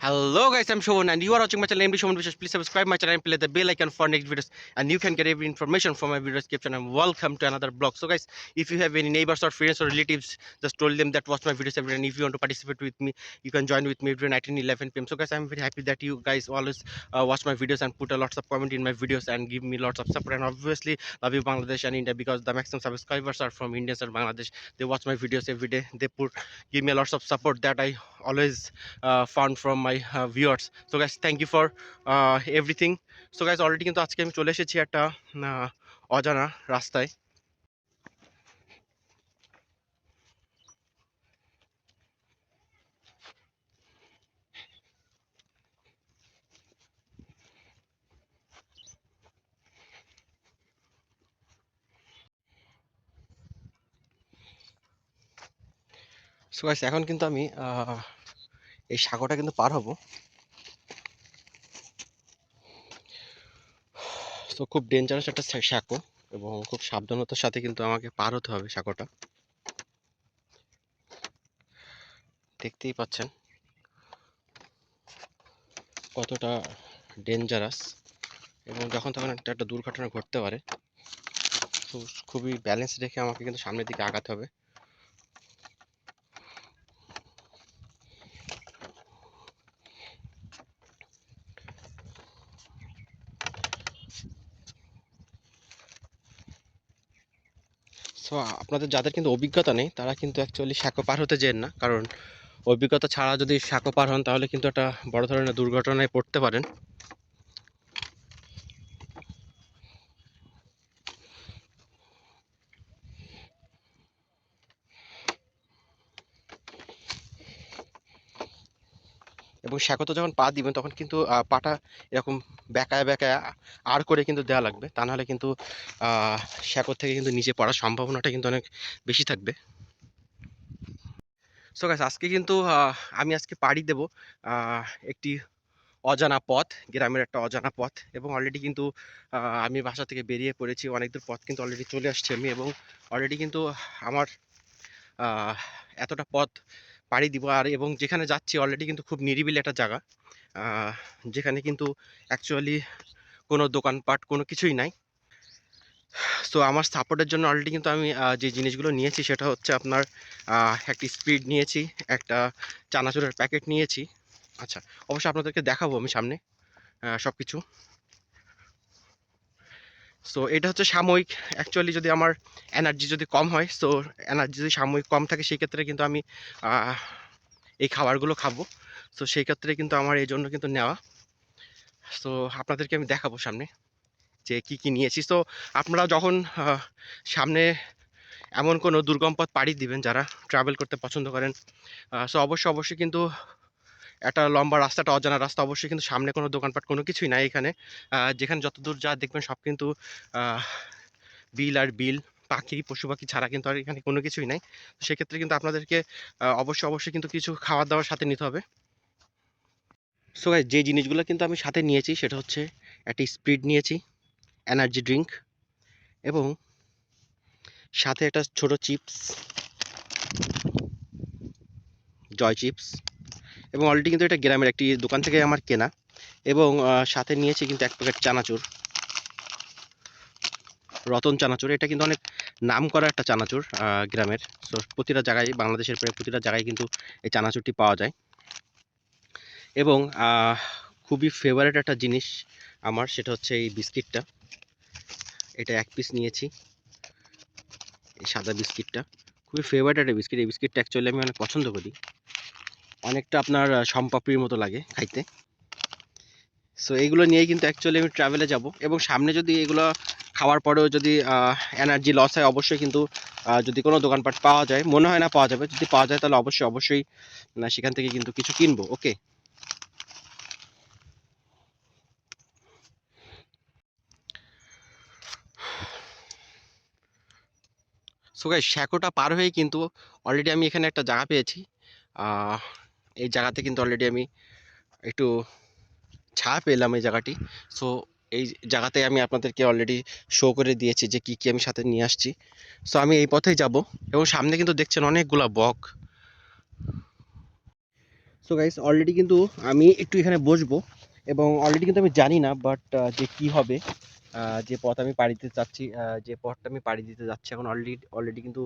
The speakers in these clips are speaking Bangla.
Hello guys, I'm Shobhan and you are watching my channel MD Shobhan Vishwas. Please subscribe my channel and play the bell icon for next videos and you can get every information from my video description and welcome to another blog. So guys, if you have any neighbors or friends or relatives, just told them that watch my videos every day and if you want to participate with me, you can join with me every night at 11 p.m. So guys, I'm very happy that you guys always watch my videos and put a lots of comment in my videos and give me lots of support, and obviously love you Bangladesh and India because the maximum subscribers are from India and Bangladesh. They watch my videos every day. They give me lots of support that I always found from my viewers. So guys, thank you for everything. So guys, already কিন্তু আজকে আমি চলে এসেছি একটা অজানা রাস্তায়। সো গাইস, এখন কিন্তু আমি এই সাগরটা কিন্তু পার হব। তো খুব ডেঞ্জারাস একটা সাঁকো এবং খুব সাবধানতার সাথে কিন্তু আমাকে পার হতে হবে সাঁকোটা। দেখতেই পাচ্ছেন কতটা ডেঞ্জারাস এবং যখন তখন একটা দুর্ঘটনা ঘটতে পারে। তো খুবই ব্যালেন্স রেখে আমাকে কিন্তু সামনের দিকে আগাতে হবে। সো আপনাদের যাদের কিন্তু অভিজ্ঞতা নেই তারা কিন্তু অ্যাকচুয়ালি সাঁকো পার হতে যেন না, কারণ অভিজ্ঞতা ছাড়া যদি সাঁকো পার হন তাহলে কিন্তু একটা বড় ধরনের দুর্ঘটনায় পড়তে পারেন। এবং সাঁকোতে যখন পা দিবেন তখন কিন্তু পাটা এরকম বেঁকায় বেঁকায় আর করে কিন্তু দেওয়া লাগবে, তা নাহলে কিন্তু সাঁকো থেকে কিন্তু নিচে পড়ার সম্ভাবনাটা কিন্তু অনেক বেশি থাকবে। সো গাইস, আজকে কিন্তু আমি আজকে পাড়ি দেব একটি অজানা পথ, গ্রামের একটা অজানা পথ, এবং অলরেডি কিন্তু আমি বাসা থেকে বেরিয়ে পড়েছি। অনেক দূর পথ কিন্তু অলরেডি চলে আসছি আমি, এবং অলরেডি কিন্তু আমার এতটা পথ পাড়ি দিব আর এবং যেখানে যাচ্ছি অলরেডি কিন্তু খুব নিরিবিলি একটা জায়গা, যেখানে কিন্তু অ্যাকচুয়ালি কোনো দোকানপাট কোনো কিছুই নাই। সো আমার সাপোর্টের জন্য অলরেডি কিন্তু আমি যে জিনিসগুলো নিয়েছি সেটা হচ্ছে আপনার একটি স্পিড নিয়েছি, একটা চানাচুরের প্যাকেট নিয়েছি। আচ্ছা, অবশ্যই আপনাদেরকে দেখাবো আমি সামনে সব কিছু। সো এটা হচ্ছে সাময়িক, অ্যাকচুয়ালি যদি আমার এনার্জি যদি কম হয়, সো এনার্জি যদি সাময়িক কম থাকে সেই ক্ষেত্রে কিন্তু আমি এই খাবারগুলো খাবো। সো সেই ক্ষেত্রে কিন্তু আমার এই জন্য কিন্তু নেওয়া। সো আপনাদেরকে আমি দেখাবো সামনে যে কি কি নিয়েছি। সো আপনারা যখন সামনে এমন কোনো দুর্গম পথ পাড়ি দিবেন যারা ট্রাভেল করতে পছন্দ করেন, সো অবশ্যই কিন্তু একটা লম্বা রাস্তাটা অজানা রাস্তা, অবশ্যই কিন্তু সামনে কোনো দোকানপাট কোনো কিছুই নাই এখানে। যেখানে যতদূর যা দেখবেন সব কিন্তু বিল আর বিল, পাখি পশু পাখি ছাড়া কিন্তু আর এখানে কোনো কিছুই নাই। তো সেক্ষেত্রে কিন্তু আপনাদেরকে অবশ্যই কিন্তু কিছু খাবার দাবার সাথে নিতে হবে। সো গাইস, যে জিনিসগুলো কিন্তু আমি সাথে নিয়েছি সেটা হচ্ছে একটা স্প্রিট নিয়েছি, এনার্জি ড্রিঙ্ক, এবং সাথে একটা ছোট চিপস, জয় চিপস, এবং অলরেডি কিন্তু এটা গ্রামের একটি দোকান থেকে আমার কেনা, এবং সাথে নিয়েছি কিন্তু এক প্যাকেট চানাচুর, রতন চানাচুর। এটা কিন্তু অনেক নাম করা একটা চানাচুর গ্রামের। সো প্রতিটা জায়গায়, বাংলাদেশের প্রায় প্রতিটা জায়গায় কিন্তু এই চানাচুরটি পাওয়া যায়। এবং খুবই ফেভারিট একটা জিনিস আমার, সেটা হচ্ছে এই বিস্কিটটা। এটা এক পিস নিয়েছি, এই সাদা বিস্কিটটা খুবই ফেভারিট একটা বিস্কিট। এই বিস্কিটটা অ্যাকচুয়ালি আমি অনেক পছন্দ করি, অনেকটা আপনার সম্পাপড়ির মতো লাগে খাইতে। সো এইগুলো নিয়েই কিন্তু অ্যাকচুয়ালি আমি ট্রাভেলে যাব, এবং সামনে যদি এগুলো খাওয়ার পরেও যদি এনার্জি লস হয়, অবশ্যই কিন্তু যদি কোনো দোকানপাট পাওয়া যায়, মনে হয় না পাওয়া যাবে, যদি পাওয়া যায় তাহলে অবশ্যই সেখান থেকে কিন্তু কিছু কিনবো। ওকে। সো গাইস, শ্যাকোটা পার হয়ে কিন্তু অলরেডি আমি এখানে একটা জায়গা পেয়েছি। এই জায়গাতে কিন্তু অলরেডি আমি একটু ছায়া পেলাম এই জায়গাটি। সো এই জায়গাতে আমি আপনাদেরকে অলরেডি শো করে দিয়েছি যে কি কি আমি সাথে নিয়ে আসছি। সো আমি এই পথেই যাব, এবং সামনে কিন্তু দেখছেন অনেকগুলা বক। সো গাইস অলরেডি কিন্তু আমি একটু এখানে বসবো, এবং অলরেডি কিন্তু আমি জানি না বাট যে কি হবে, যে পথ আমি পাড়ি দিতে চাচ্ছি, যে পথটা আমি পাড়ি দিতে যাচ্ছি এখন অলরেডি কিন্তু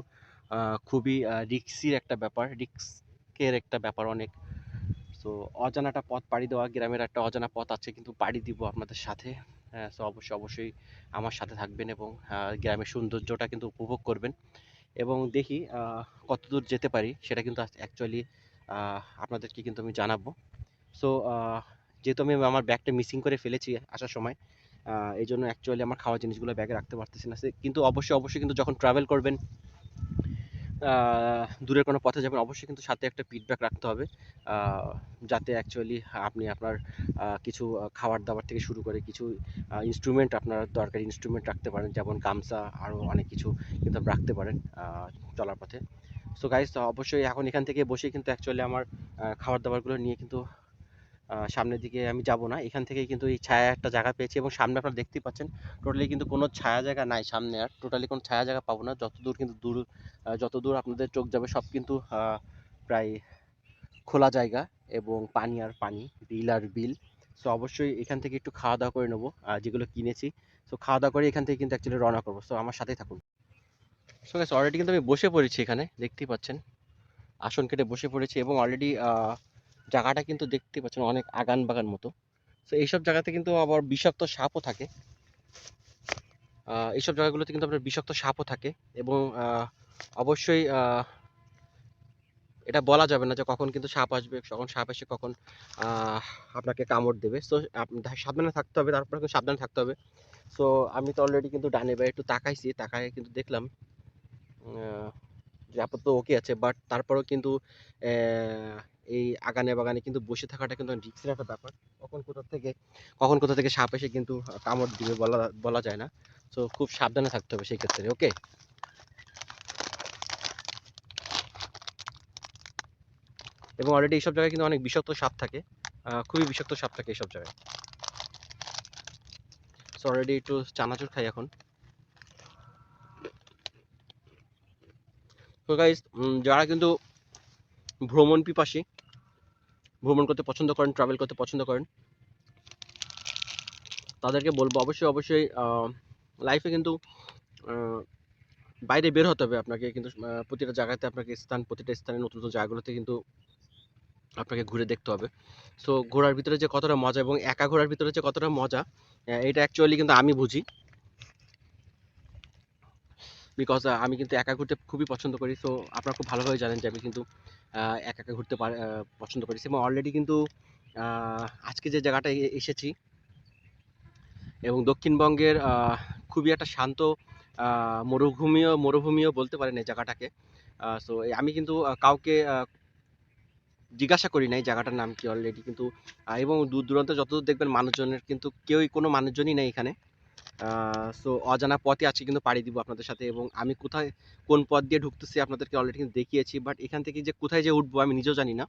খুবই রিস্কির একটা ব্যাপার, রিস্কের একটা ব্যাপার অনেক। সো অজানাটা পথ পাড়ি দেওয়া, গ্রামের একটা অজানা পথ আছে কিন্তু পাড়ি দিব আপনাদের সাথে। হ্যাঁ, সো অবশ্যই আমার সাথে থাকবেন এবং গ্রামের সৌন্দর্যটা কিন্তু উপভোগ করবেন, এবং দেখি কতদূর যেতে পারি সেটা কিন্তু অ্যাকচুয়ালি আপনাদেরকে কিন্তু আমি জানাবো। সো যেহেতু আমি আমার ব্যাগটা মিসিং করে ফেলেছি আসার সময়, এই জন্য অ্যাকচুয়ালি আমার খাওয়ার জিনিসগুলো ব্যাগে রাখতে পারতেছি না। কিন্তু অবশ্যই কিন্তু যখন ট্রাভেল করবেন, দূরের কোনো পথে যাবেন, অবশ্যই কিন্তু সাথে একটা পিট ব্যাগ রাখতে হবে, যাতে অ্যাকচুয়ালি আপনি আপনার কিছু খাবার দাবার থেকে শুরু করে কিছু ইনস্ট্রুমেন্ট, আপনার দরকারি ইনস্ট্রুমেন্ট রাখতে পারেন, যেমন গামছা, আরও অনেক কিছু কিন্তু আপনি রাখতে পারেন চলার পথে। সো গাইস অবশ্যই এখন এখান থেকে বসেই কিন্তু অ্যাকচুয়ালি আমার খাবার দাবারগুলো নিয়ে কিন্তু সামনের দিকে আমি যাব না, এখান থেকেই কিন্তু এই ছায়া একটা জায়গা পেয়েছি, এবং সামনে আপনারা দেখতেই পাচ্ছেন টোটালি কিন্তু কোনো ছায়া জায়গা নাই সামনে, আর টোটালি কোনো ছায়া জায়গা পাবো না, যতদূর আপনাদের চোখ যাবে সব কিন্তু প্রায় খোলা জায়গা এবং পানি আর পানি, বিল আর বিল। সো অবশ্যই এখান থেকে একটু খাওয়া দাওয়া করে নেবো যেগুলো কিনেছি। সো খাওয়া দাওয়া করে এখান থেকে কিন্তু অ্যাকচুয়ালি রওনা করবো, সো আমার সাথেই থাকুন। সো গাইস অলরেডি কিন্তু আমি বসে পড়েছি, এখানে দেখতেই পাচ্ছেন আসন কেটে বসে পড়েছি, এবং অলরেডি জায়গাটা কিন্তু দেখতেই পাচ্ছেন অনেক আগান বাগান মতো। তো এইসব জায়গাতে কিন্তু আবার বিষাক্ত সাপও থাকে, এইসব জায়গাগুলোতে কিন্তু আপনার বিষাক্ত সাপও থাকে, এবং অবশ্যই এটা বলা যাবে না যে কখন কিন্তু সাপ আসবে, কখন সাপ এসে কখন আহ, আপনাকে কামড় দেবে। সো সাবধানে থাকতে হবে, তারপরে কিন্তু সাবধানে থাকতে হবে। সো আমি তো অলরেডি কিন্তু ডানে বায়ে একটু তাকাইছি, তাকায় কিন্তু দেখলাম আহ, যে আপাতত ওকে আছে, বাট তারপরেও কিন্তু এই আগানে বাগানে কিন্তু বসে থাকাটা কিন্তু রিস্কের একটা ব্যাপার, কখন কোথা থেকে সাপ এসে কিন্তু কামড় দিবে বলা বলা যায় না। সো খুব সাবধানে থাকতে হবে সেই ক্ষেত্রে, ওকে। এবং অলরেডি এইসব জায়গায় কিন্তু অনেক বিষাক্ত সাপ থাকে, খুবই বিষাক্ত সাপ থাকে এইসব জায়গায়। সো অলরেডি একটু চানাচুর খাই এখন। তো গাইস যারা কিন্তু ভ্রমণ পিপাসী, ভ্রমণ করতে পছন্দ করেন, ট্রাভেল করতে পছন্দ করেন, তাদেরকে বলবো অবশ্যই লাইফে কিন্তু আহ, বাইরে বের হতে হবে আপনাকে, কিন্তু প্রতিটা জায়গাতে আপনাকে প্রতিটা স্থানে নতুন নতুন জায়গাগুলোতে কিন্তু আপনাকে ঘুরে দেখতে হবে। সো ঘোরার ভিতরে যে কতটা মজা, এবং একা ঘোরার ভিতরে যে কতটা মজা, এটা অ্যাকচুয়ালি কিন্তু আমি বুঝি, বিকজ আমি কিন্তু একা ঘুরতে খুবই পছন্দ করি। সো আপনারা খুব ভালোভাবে জানেন যে আমি কিন্তু একা একা ঘুরতে পছন্দ করি, এবং অলরেডি কিন্তু আজকে যে জায়গাটায় এসেছি, এবং দক্ষিণবঙ্গের খুবই একটা শান্ত মরুভূমিও বলতে পারেন এই জায়গাটাকে। সো আমি কিন্তু কাউকে জিজ্ঞাসা করি নাই জায়গাটার নাম কি অলরেডি কিন্তু, এবং দূর দূরান্তে যতদূর দেখবেন মানুষজনের কিন্তু কোনো মানুষজনই নেই এখানে। সো অজানা পথে আজকে কিন্তু পাড়ি দিব আপনাদের সাথে, এবং আমি কোন পথ দিয়ে ঢুকতেছি আপনাদেরকে অলরেডি কিন্তু দেখিয়েছি, বাট এখান থেকে যে কোথায় যে উঠবো আমি নিজেও জানি না।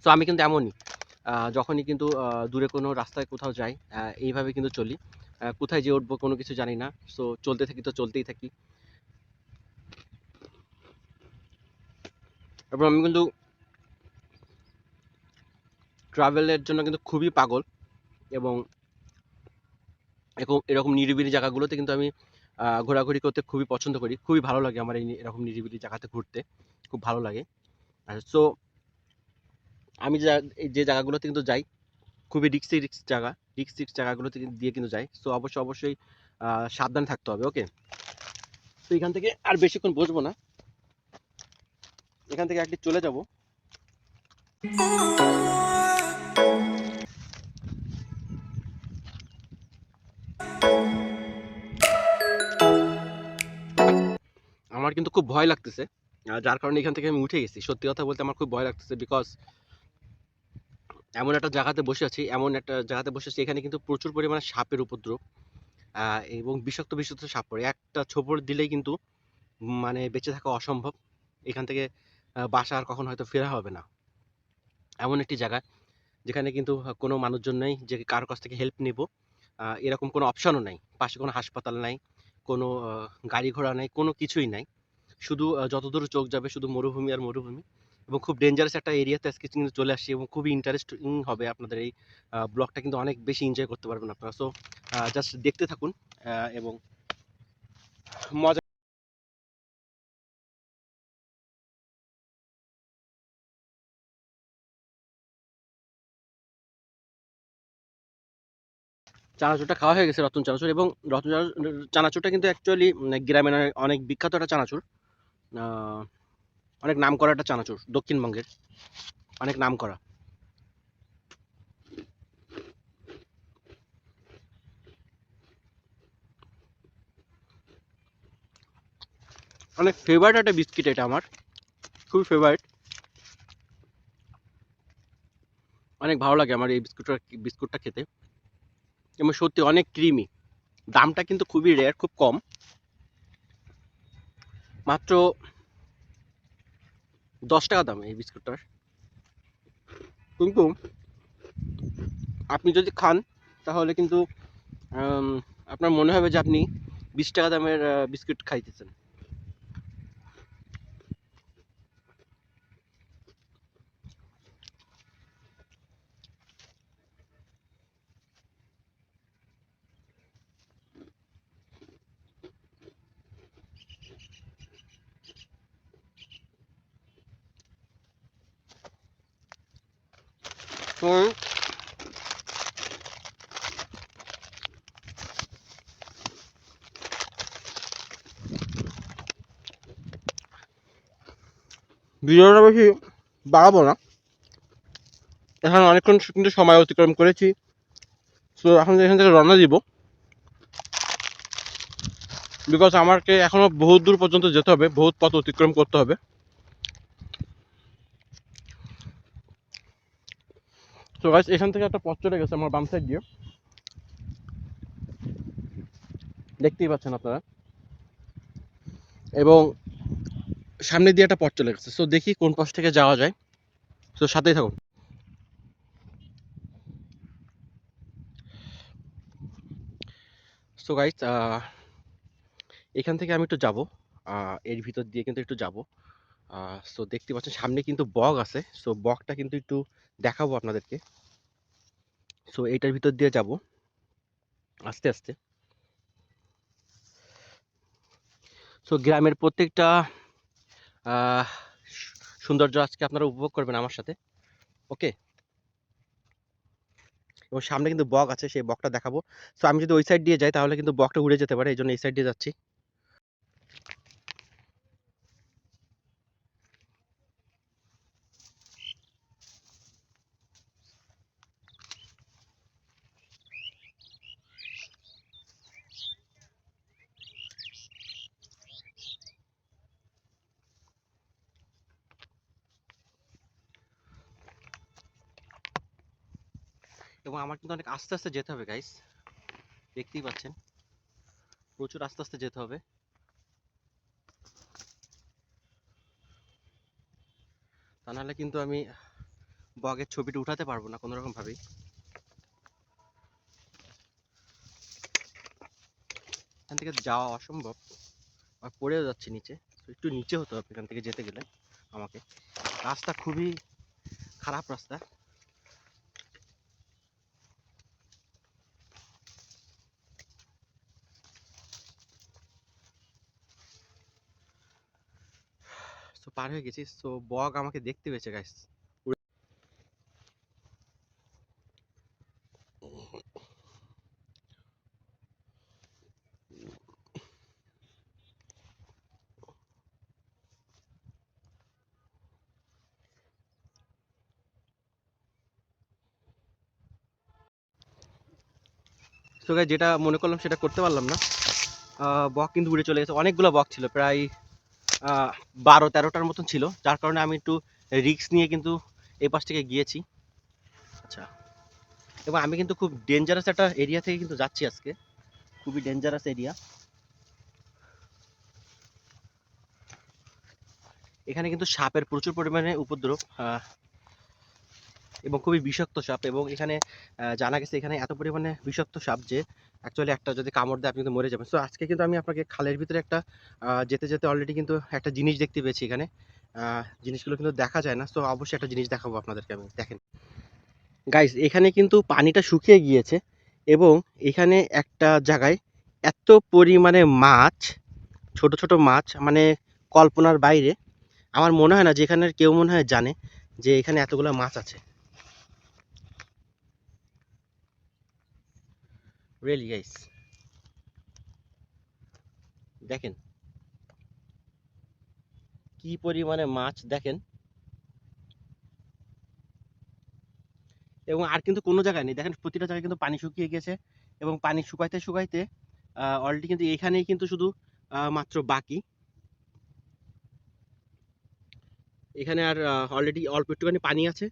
সো আমি কিন্তু এমনই, যখনই কিন্তু দূরে কোনো রাস্তায় কোথাও যাই, এইভাবে কিন্তু চলি, কোথায় যে উঠবো কোনো কিছু জানি না। সো চলতে থাকি তো চলতেই থাকি, এবং আমি কিন্তু ট্রাভেলের জন্য কিন্তু খুবই পাগল, এবং এরকম নিরিবিলি জায়গাগুলোতে কিন্তু আমি ঘোরাঘুরি করতে খুবই পছন্দ করি, খুবই ভালো লাগে আমার এরকম নিরিবিলি জায়গাতে ঘুরতে, খুব ভালো লাগে। সো আমি যে জায়গাগুলোতে কিন্তু যাই, খুবই রিক্স জায়গাগুলোতে দিয়ে কিন্তু যাই। সো অবশ্যই সাবধানে থাকতে হবে, ওকে। তো এখান থেকে আর বেশিক্ষণ বসবো না, এখান থেকে একদিন চলে যাব। আমার কিন্তু খুব ভয় লাগতেছে, যার কারণে এখান থেকে আমি উঠে গেছি। সত্যি কথা বলতে আমার খুব ভয় লাগতেছে, বিকজ এমন একটা জায়গাতে বসে আছি, এখানে কিন্তু প্রচুর পরিমাণে সাপের উপদ্রব, এবং বিষাক্ত সাপ পড়ে, একটা ছোবড় দিলেই কিন্তু মানে বেঁচে থাকা অসম্ভব। এখান থেকে বাসা আর কখন হয়তো ফেরা হবে না, এমন একটি জায়গা যেখানে কিন্তু কোনো মানুষজন নেই যে কারো কাছ থেকে হেল্প নিব, এরকম কোনো অপশনও নাই, পাশে কোনো হাসপাতাল নাই, কোনো গাড়ি ঘোড়া নাই, কোনো কিছুই নাই, শুধু যতদূর চোখ যাবে শুধু মরুভূমি আর মরুভূমি। এবং খুব ডেঞ্জারাস একটা এরিয়াতে আজকে কিন্তু চলে আসছি এবং খুবই ইন্টারেস্টিং হবে আপনাদের এই ব্লগটা, কিন্তু অনেক বেশি এনজয় করতে পারবেন আপনারা। সো জাস্ট দেখতে থাকুন এবং মজা। চানাচুরটা খাওয়া হয়ে গেছে, রতন চানাচুর, এবং রতন চানাচুরটা কিন্তু অ্যাকচুয়ালি গ্রামের অনেক বিখ্যাত একটা চানাচুর, আহ, অনেক নাম করা একটা চানাচুর, দক্ষিণবঙ্গের অনেক নাম করা। অনেক ফেভারিট একটা বিস্কিট এটা আমার, খুবই ফেভারিট। অনেক ভালো লাগে আমার এই বিস্কুটটা খেতে, এবং সত্যি অনেক ক্রিমি। দামটা কিন্তু খুবই রেয়ার, খুব কম, মাত্র 10 টাকা দাম এই বিস্কুটটার। কিন্তু আপনি যদি খান তাহলে কিন্তু আম, আপনার মনে হবে যে আপনি 20 টাকা দামের বিস্কুট খাইতেছেন। তো ভিডিওটা বেশি বাড়াবো না, এখানে অনেকক্ষণ কিন্তু সময় অতিক্রম করেছি। তো এখন এখান থেকে রওনা দিব, বিকজ আমাকে এখনো বহুত দূর পর্যন্ত যেতে হবে, বহুত পথ অতিক্রম করতে হবে। তো গাইস, এখান থেকে একটা পথ চলে গেছে আমার বাম সাইড দিয়ে, দেখতেই পাচ্ছেন আপনারা, এবং সামনে দিয়ে একটা পথ চলে গেছে। সো দেখি কোন পাশ থেকে যাওয়া যায়, তো সাথেই থাকুন। সো গাইস, এখান থেকে আমি একটু যাব, এর ভিতর দিয়ে কিন্তু একটু যাব। সো দেখতে পাচ্ছেন সামনে কিন্তু বগ আছে, সো বগটা কিন্তু একটু দেখাবো আপনাদেরকে। সো এইটার ভিতর দিয়ে যাব আস্তে আস্তে। সো গ্রামের প্রত্যেকটা আহ, সৌন্দর্য আজকে আপনারা উপভোগ করবেন আমার সাথে, ওকে। এবং সামনে কিন্তু বগ আছে, সেই বগটা দেখাবো। সো আমি যদি ওই সাইড দিয়ে যাই তাহলে কিন্তু বগটা উড়ে যেতে পারে, এই জন্য এই সাইড দিয়ে যাচ্ছি। এবং আমার কিন্তু অনেক আস্তে আস্তে যেতে হবে গাইস, দেখতেই পাচ্ছেন প্রচুর আস্তে আস্তে যেতে হবে, তা নাহলে কিন্তু আমি বগের ছবিটা উঠাতে পারবো না কোনো রকম ভাবেই। এখান থেকে যাওয়া অসম্ভব, আর পড়েও যাচ্ছে নিচে। তো একটু নিচে হতে হবে এখান থেকে যেতে গেলে আমাকে, রাস্তা খুবই খারাপ রাস্তা। তো পার হয়ে গেছি, তো বগ আমাকে দেখতে পেয়েছে গাইস। তো গাইস, যেটা মনে করলাম সেটা করতে পারলাম না, বক কিন্তু উড়ে চলে গেছে। অনেকগুলো বক ছিল, প্রায় 12-13টার মতন ছিল, যার কারণে আমি একটু রিস্ক নিয়ে কিন্তু এই পাশ থেকে গিয়েছি। আচ্ছা, এবং আমি কিন্তু খুব ডেঞ্জারাস একটা এরিয়া থেকে কিন্তু যাচ্ছি আজকে, খুবই ডেঞ্জারাস এরিয়া। এখানে কিন্তু সাপের প্রচুর পরিমাণে উপদ্রব, এবং খুবই বিষাক্ত সাপ। এবং এখানে জানা গেছে এখানে এত পরিমাণে বিষাক্ত সাপ যে অ্যাকচুয়ালি একটা যদি কামড় দেয় আপনি কিন্তু মরে যাবেন। তো আজকে কিন্তু আমি আপনাকে খালের ভিতরে একটা যেতে যেতে অলরেডি কিন্তু একটা জিনিস দেখতে পেয়েছি এখানে, জিনিসগুলো কিন্তু দেখা যায় না। সো অবশ্যই একটা জিনিস দেখাবো আপনাদেরকে আমি, দেখেন গাইস, এখানে কিন্তু পানিটা শুকিয়ে গিয়েছে এবং এখানে একটা জায়গায় এত পরিমাণে মাছ, ছোট ছোট মাছ, মানে কল্পনার বাইরে। আমার মনে হয় না যে এখানের কেউ মনে হয় জানে যে এখানে এতগুলো মাছ আছে। রিয়েলি গাইস, দেখেন কি পরিমাণে মাছ, দেখেন। এবং আর কিন্তু কোনো জায়গায় নেই, দেখেন প্রতিটা জায়গায় কিন্তু পানি শুকিয়ে গেছে এবং পানি শুকাইতে শুকাইতে অলরেডি কিন্তু এখানেই কিন্তু শুধু মাত্র বাকি। এখানে আর অলরেডি অল্প একটুখানি পানি আছে,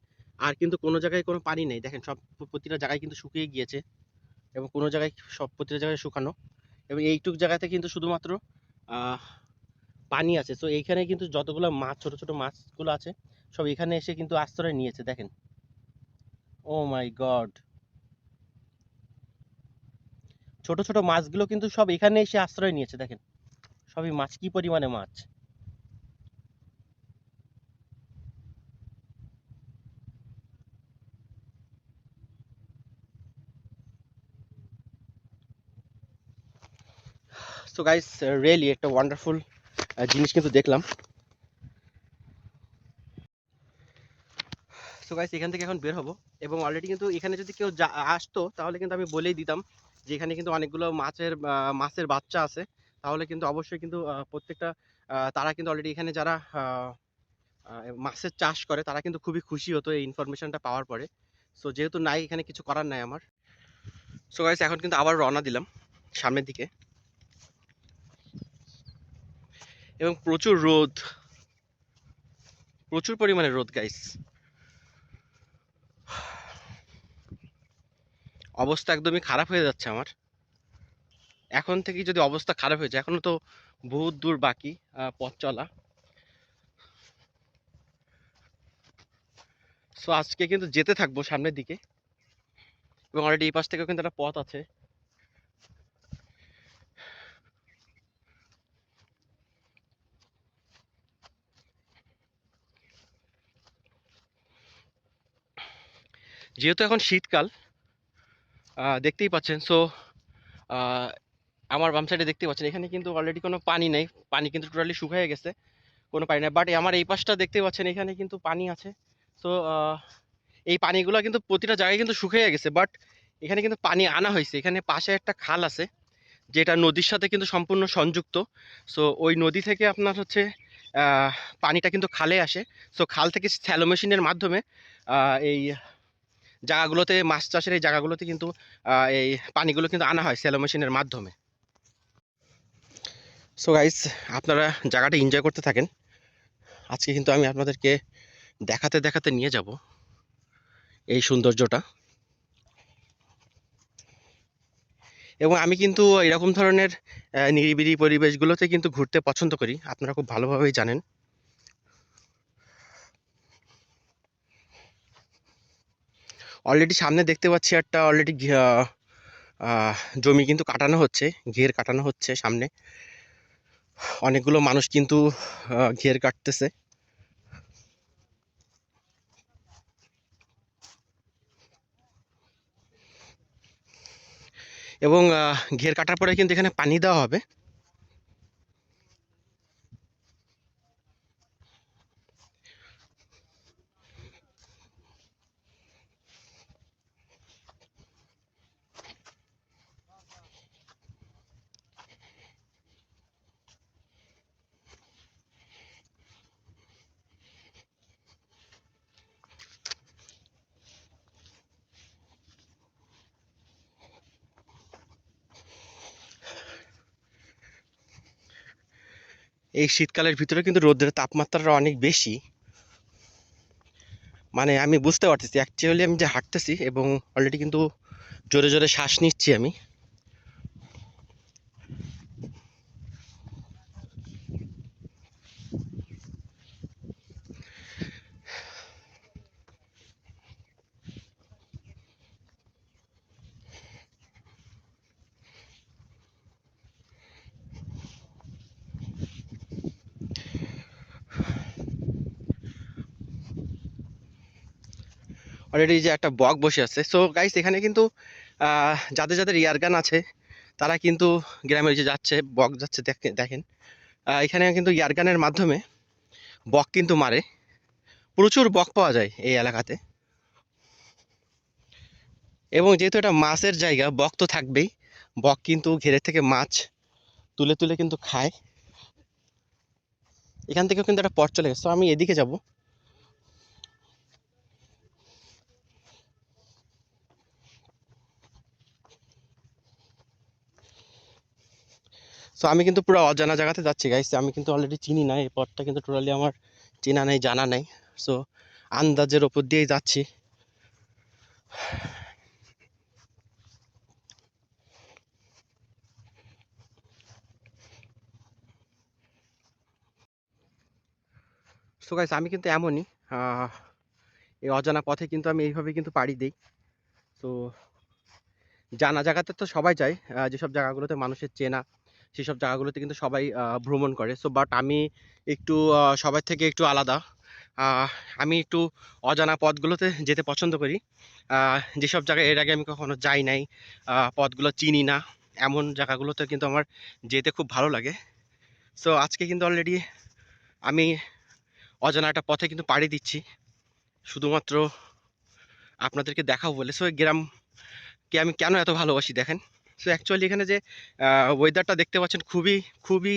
আর কিন্তু কোনো জায়গায় কোনো পানি নেই। দেখেন সব প্রতিটা জায়গায় কিন্তু শুকিয়ে গিয়েছে এবং কোনো জায়গায়, সব প্রতিটা জায়গায় শুকানো, এবং এইটুক জায়গাতে কিন্তু শুধুমাত্র আহ, পানি আছে। তো এইখানে কিন্তু যতগুলো মাছ, ছোট ছোট মাছগুলো আছে, সব এখানে এসে কিন্তু আশ্রয় নিয়েছে, দেখেন। ও মাই গড, ছোট ছোট মাছগুলো কিন্তু সব এখানে এসে আশ্রয় নিয়েছে, দেখেন সবই মাছ, কি পরিমাণে মাছ। সো গাইস, রিয়েলি একটা ওয়ান্ডারফুল জিনিস কিন্তু দেখলাম। সো গাইস, এখান থেকে এখন বের হবো এবং অলরেডি কিন্তু এখানে যদি কেউ আসতো তাহলে কিন্তু আমি বলেই দিতাম যে এখানে কিন্তু অনেকগুলো মাছের বাচ্চা আছে। তাহলে কিন্তু অবশ্যই কিন্তু প্রত্যেকটা তারা কিন্তু অলরেডি এখানে যারা মাছের চাষ করে তারা কিন্তু খুবই খুশি হতো এই ইনফরমেশনটা পাওয়ার পরে। সো যেহেতু নাই, এখানে কিছু করার নাই আমার। সো গাইস, এখন কিন্তু আবার রওনা দিলাম সামনের দিকে এবং প্রচুর রোদ, প্রচুর পরিমাণে রোদ গাইস। অবস্থা একদমই খারাপ হয়ে যাচ্ছে আমার। এখন থেকেই যদি অবস্থা খারাপ হয়ে যায়, এখনো তো বহুত দূর বাকি পথ চলা। সো আজকে কিন্তু যেতে থাকবো সামনের দিকে এবং অলরেডি এই পাশ থেকেও কিন্তু একটা পথ আছে। যেহেতু এখন শীতকাল, দেখতেই পাচ্ছেন। সো আমার বাম সাইডে দেখতে পাচ্ছেন এখানে কিন্তু অলরেডি কোনো পানি নেই, পানি কিন্তু টোটালি শুকিয়ে গেছে, কোনো পানি নেই। বাট আমার এই পাশটা দেখতে পাচ্ছেন এখানে কিন্তু পানি আছে। সো এই পানিগুলো কিন্তু প্রতিটা জায়গায় কিন্তু শুকিয়ে গেছে, বাট এখানে কিন্তু পানি আনা হয়েছে। এখানে পাশে একটা খাল আছে যেটা নদীর সাথে কিন্তু সম্পূর্ণ সংযুক্ত। সো ওই নদী থেকে আপনার হচ্ছে আহ, পানিটা কিন্তু খালে আসে। সো খাল থেকে স্যালো মেশিনের মাধ্যমে এই জায়গাগুলোতে, মাছ চাষের এই জায়গাগুলোতে কিন্তু এই পানিগুলো কিন্তু আনা হয় স্যালো মেশিনের মাধ্যমে। সো গাইস, আপনারা জায়গাটা এনজয় করতে থাকেন। আজকে কিন্তু আমি আপনাদেরকে দেখাতে দেখাতে নিয়ে যাব এই সৌন্দর্যটা। এবং আমি কিন্তু এরকম ধরনের নিরিবিলি পরিবেশগুলোতে কিন্তু ঘুরতে পছন্দ করি, আপনারা খুব ভালোভাবেই জানেন। অলরেডি সামনে দেখতে পাচ্ছি একটা অলরেডি জমি কিন্তু কাটানো হচ্ছে, ঘের কাটানো হচ্ছে সামনে। অনেকগুলো মানুষ কিন্তু ঘের কাটতেছে এবং ঘের কাটার পরে কিন্তু এখানে পানি দেওয়া হবে। এই শীতকালের ভিতরে কিন্তু রোদের তাপমাত্রাটা অনেক বেশি, মানে আমি বুঝতে পারতেছি অ্যাকচুয়ালি আমি যে হাঁটতেছি এবং অলরেডি কিন্তু জোরে জোরে শ্বাস নিচ্ছি আমি। অলরেডি যে একটা বক বসে আছে। সো গাইস এখানে কিন্তু যাদের যাদের এয়ার গান আছে তারা কিন্তু গ্রামে যে যাচ্ছে বক যাচ্ছে দেখেন এখানে কিন্তু এয়ার গানের মাধ্যমে বক কিন্তু মারে, প্রচুর বক পাওয়া যায় এই এলাকাতে। এবং যেহেতু এটা মাছের জায়গা বক তো থাকবেই, বক কিন্তু ঘেরে থেকে মাছ তুলে তুলে কিন্তু খায়। এখান থেকেও কিন্তু একটা পথ চলে গেছে, তো আমি এদিকে যাব। সো আমি কিন্তু পুরো অজানা জায়গাতে যাচ্ছি গাইস, আমি কিন্তু অলরেডি চিনি না এই পথটা, কিন্তু টোটালি আমার চেনা নেই, জানা নেই। সো আন্দাজের ওপর দিয়েই যাচ্ছি। সো গাইস আমি কিন্তু এমনই এই অজানা পথে কিন্তু আমি এইভাবে কিন্তু পাড়ি দিই। তো জানা জায়গাতে তো সবাই যায়, যেসব জায়গাগুলোতে মানুষের চেনা সেসব জায়গাগুলোতে কিন্তু সবাই ভ্রমণ করে। সো বাট আমি একটু সবার থেকে একটু আলাদা। আহ, আমি একটু অজানা পথগুলোতে যেতে পছন্দ করি। যেসব জায়গায় এর আগে আমি কখনো যাই নাই, পথগুলো চিনি না, এমন জায়গাগুলোতে কিন্তু আমার যেতে খুব ভালো লাগে। সো আজকে কিন্তু অলরেডি আমি অজানা একটা পথে কিন্তু পাড়ি দিচ্ছি, শুধুমাত্র আপনাদেরকে দেখাবো বলে। সো গ্রামকে আমি কেন এত ভালোবাসি দেখেন। সো অ্যাকচুয়ালি এখানে যে ওয়েদারটা দেখতে পাচ্ছেন খুবই খুবই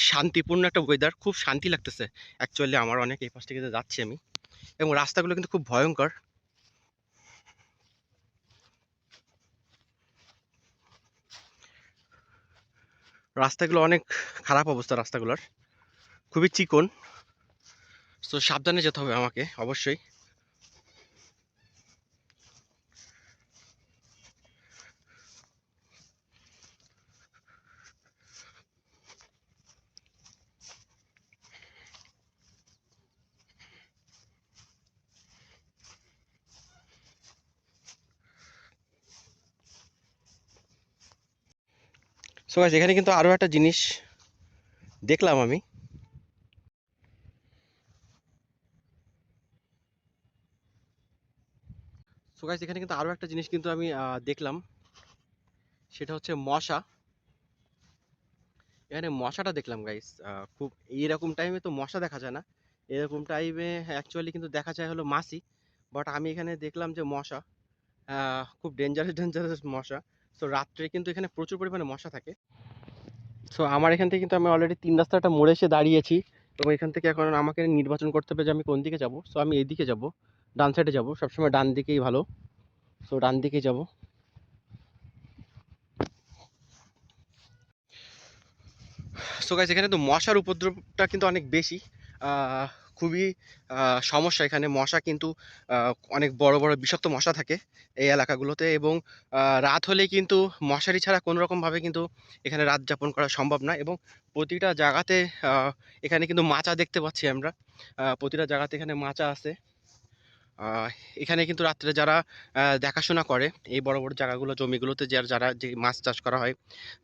শান্তিপূর্ণ একটা ওয়েদার, খুব শান্তি লাগতেছে অ্যাকচুয়ালি আমার অনেক। এই পাশ থেকে যে যাচ্ছি আমি, এবং রাস্তাগুলো কিন্তু খুব ভয়ঙ্কর। রাস্তাগুলো অনেক খারাপ অবস্থা রাস্তাগুলোর, খুবই চিকন। সো সাবধানে যেতে হবে আমাকে অবশ্যই। সো গাইস এখানে কিন্তু আরও একটা জিনিস দেখলাম আমি। সো গাইস এখানে কিন্তু আরও একটা জিনিস কিন্তু আমি দেখলাম, সেটা হচ্ছে মশা। এখানে মশাটা দেখলাম গাইস, খুব এইরকম টাইমে তো মশা দেখা যায় না, এরকম টাইমে অ্যাকচুয়ালি কিন্তু দেখা যায় হলো মাছি। বাট আমি এখানে দেখলাম যে মশা, খুব ডেঞ্জারাস ডেঞ্জারাস মশা। সো রাত্রে কিন্তু এখানে প্রচুর পরিমাণে মশা থাকে। সো আমার এখান থেকে কিন্তু আমি অলরেডি 3 রাস্তাটা মোড়ে এসে দাঁড়িয়েছি, এবং এখান থেকে এখন আমাকে নির্বাচন করতে হবে যে আমি কোন দিকে যাব। সো আমি এইদিকে যাব, ডান সাইডে যাব, সবসময় ডান দিকেই ভালো। সো ডান দিকেই যাব। সো গাইস এখানে তো মশার উপদ্রবটা কিন্তু অনেক বেশি, আহ, খুবই সমস্যা এখানে। মশা কিন্তু অনেক বড় বড় বিষাক্ত মশা থাকে এই এলাকাগুলোতে, এবং রাত হলে কিন্তু মশারি ছাড়া কোনো রকমভাবে কিন্তু এখানে রাত যাপন করা সম্ভব না। এবং প্রতিটা জায়গাতে আহ, এখানে কিন্তু মাচা দেখতে পাচ্ছি আমরা, প্রতিটা জায়গাতে এখানে মাচা আছে। আহ, এখানে কিন্তু রাত্রে যারা দেখাশোনা করে এই বড় বড় জায়গাগুলো জমিগুলোতে, যারা যারা যে মাছ চাষ করা হয়,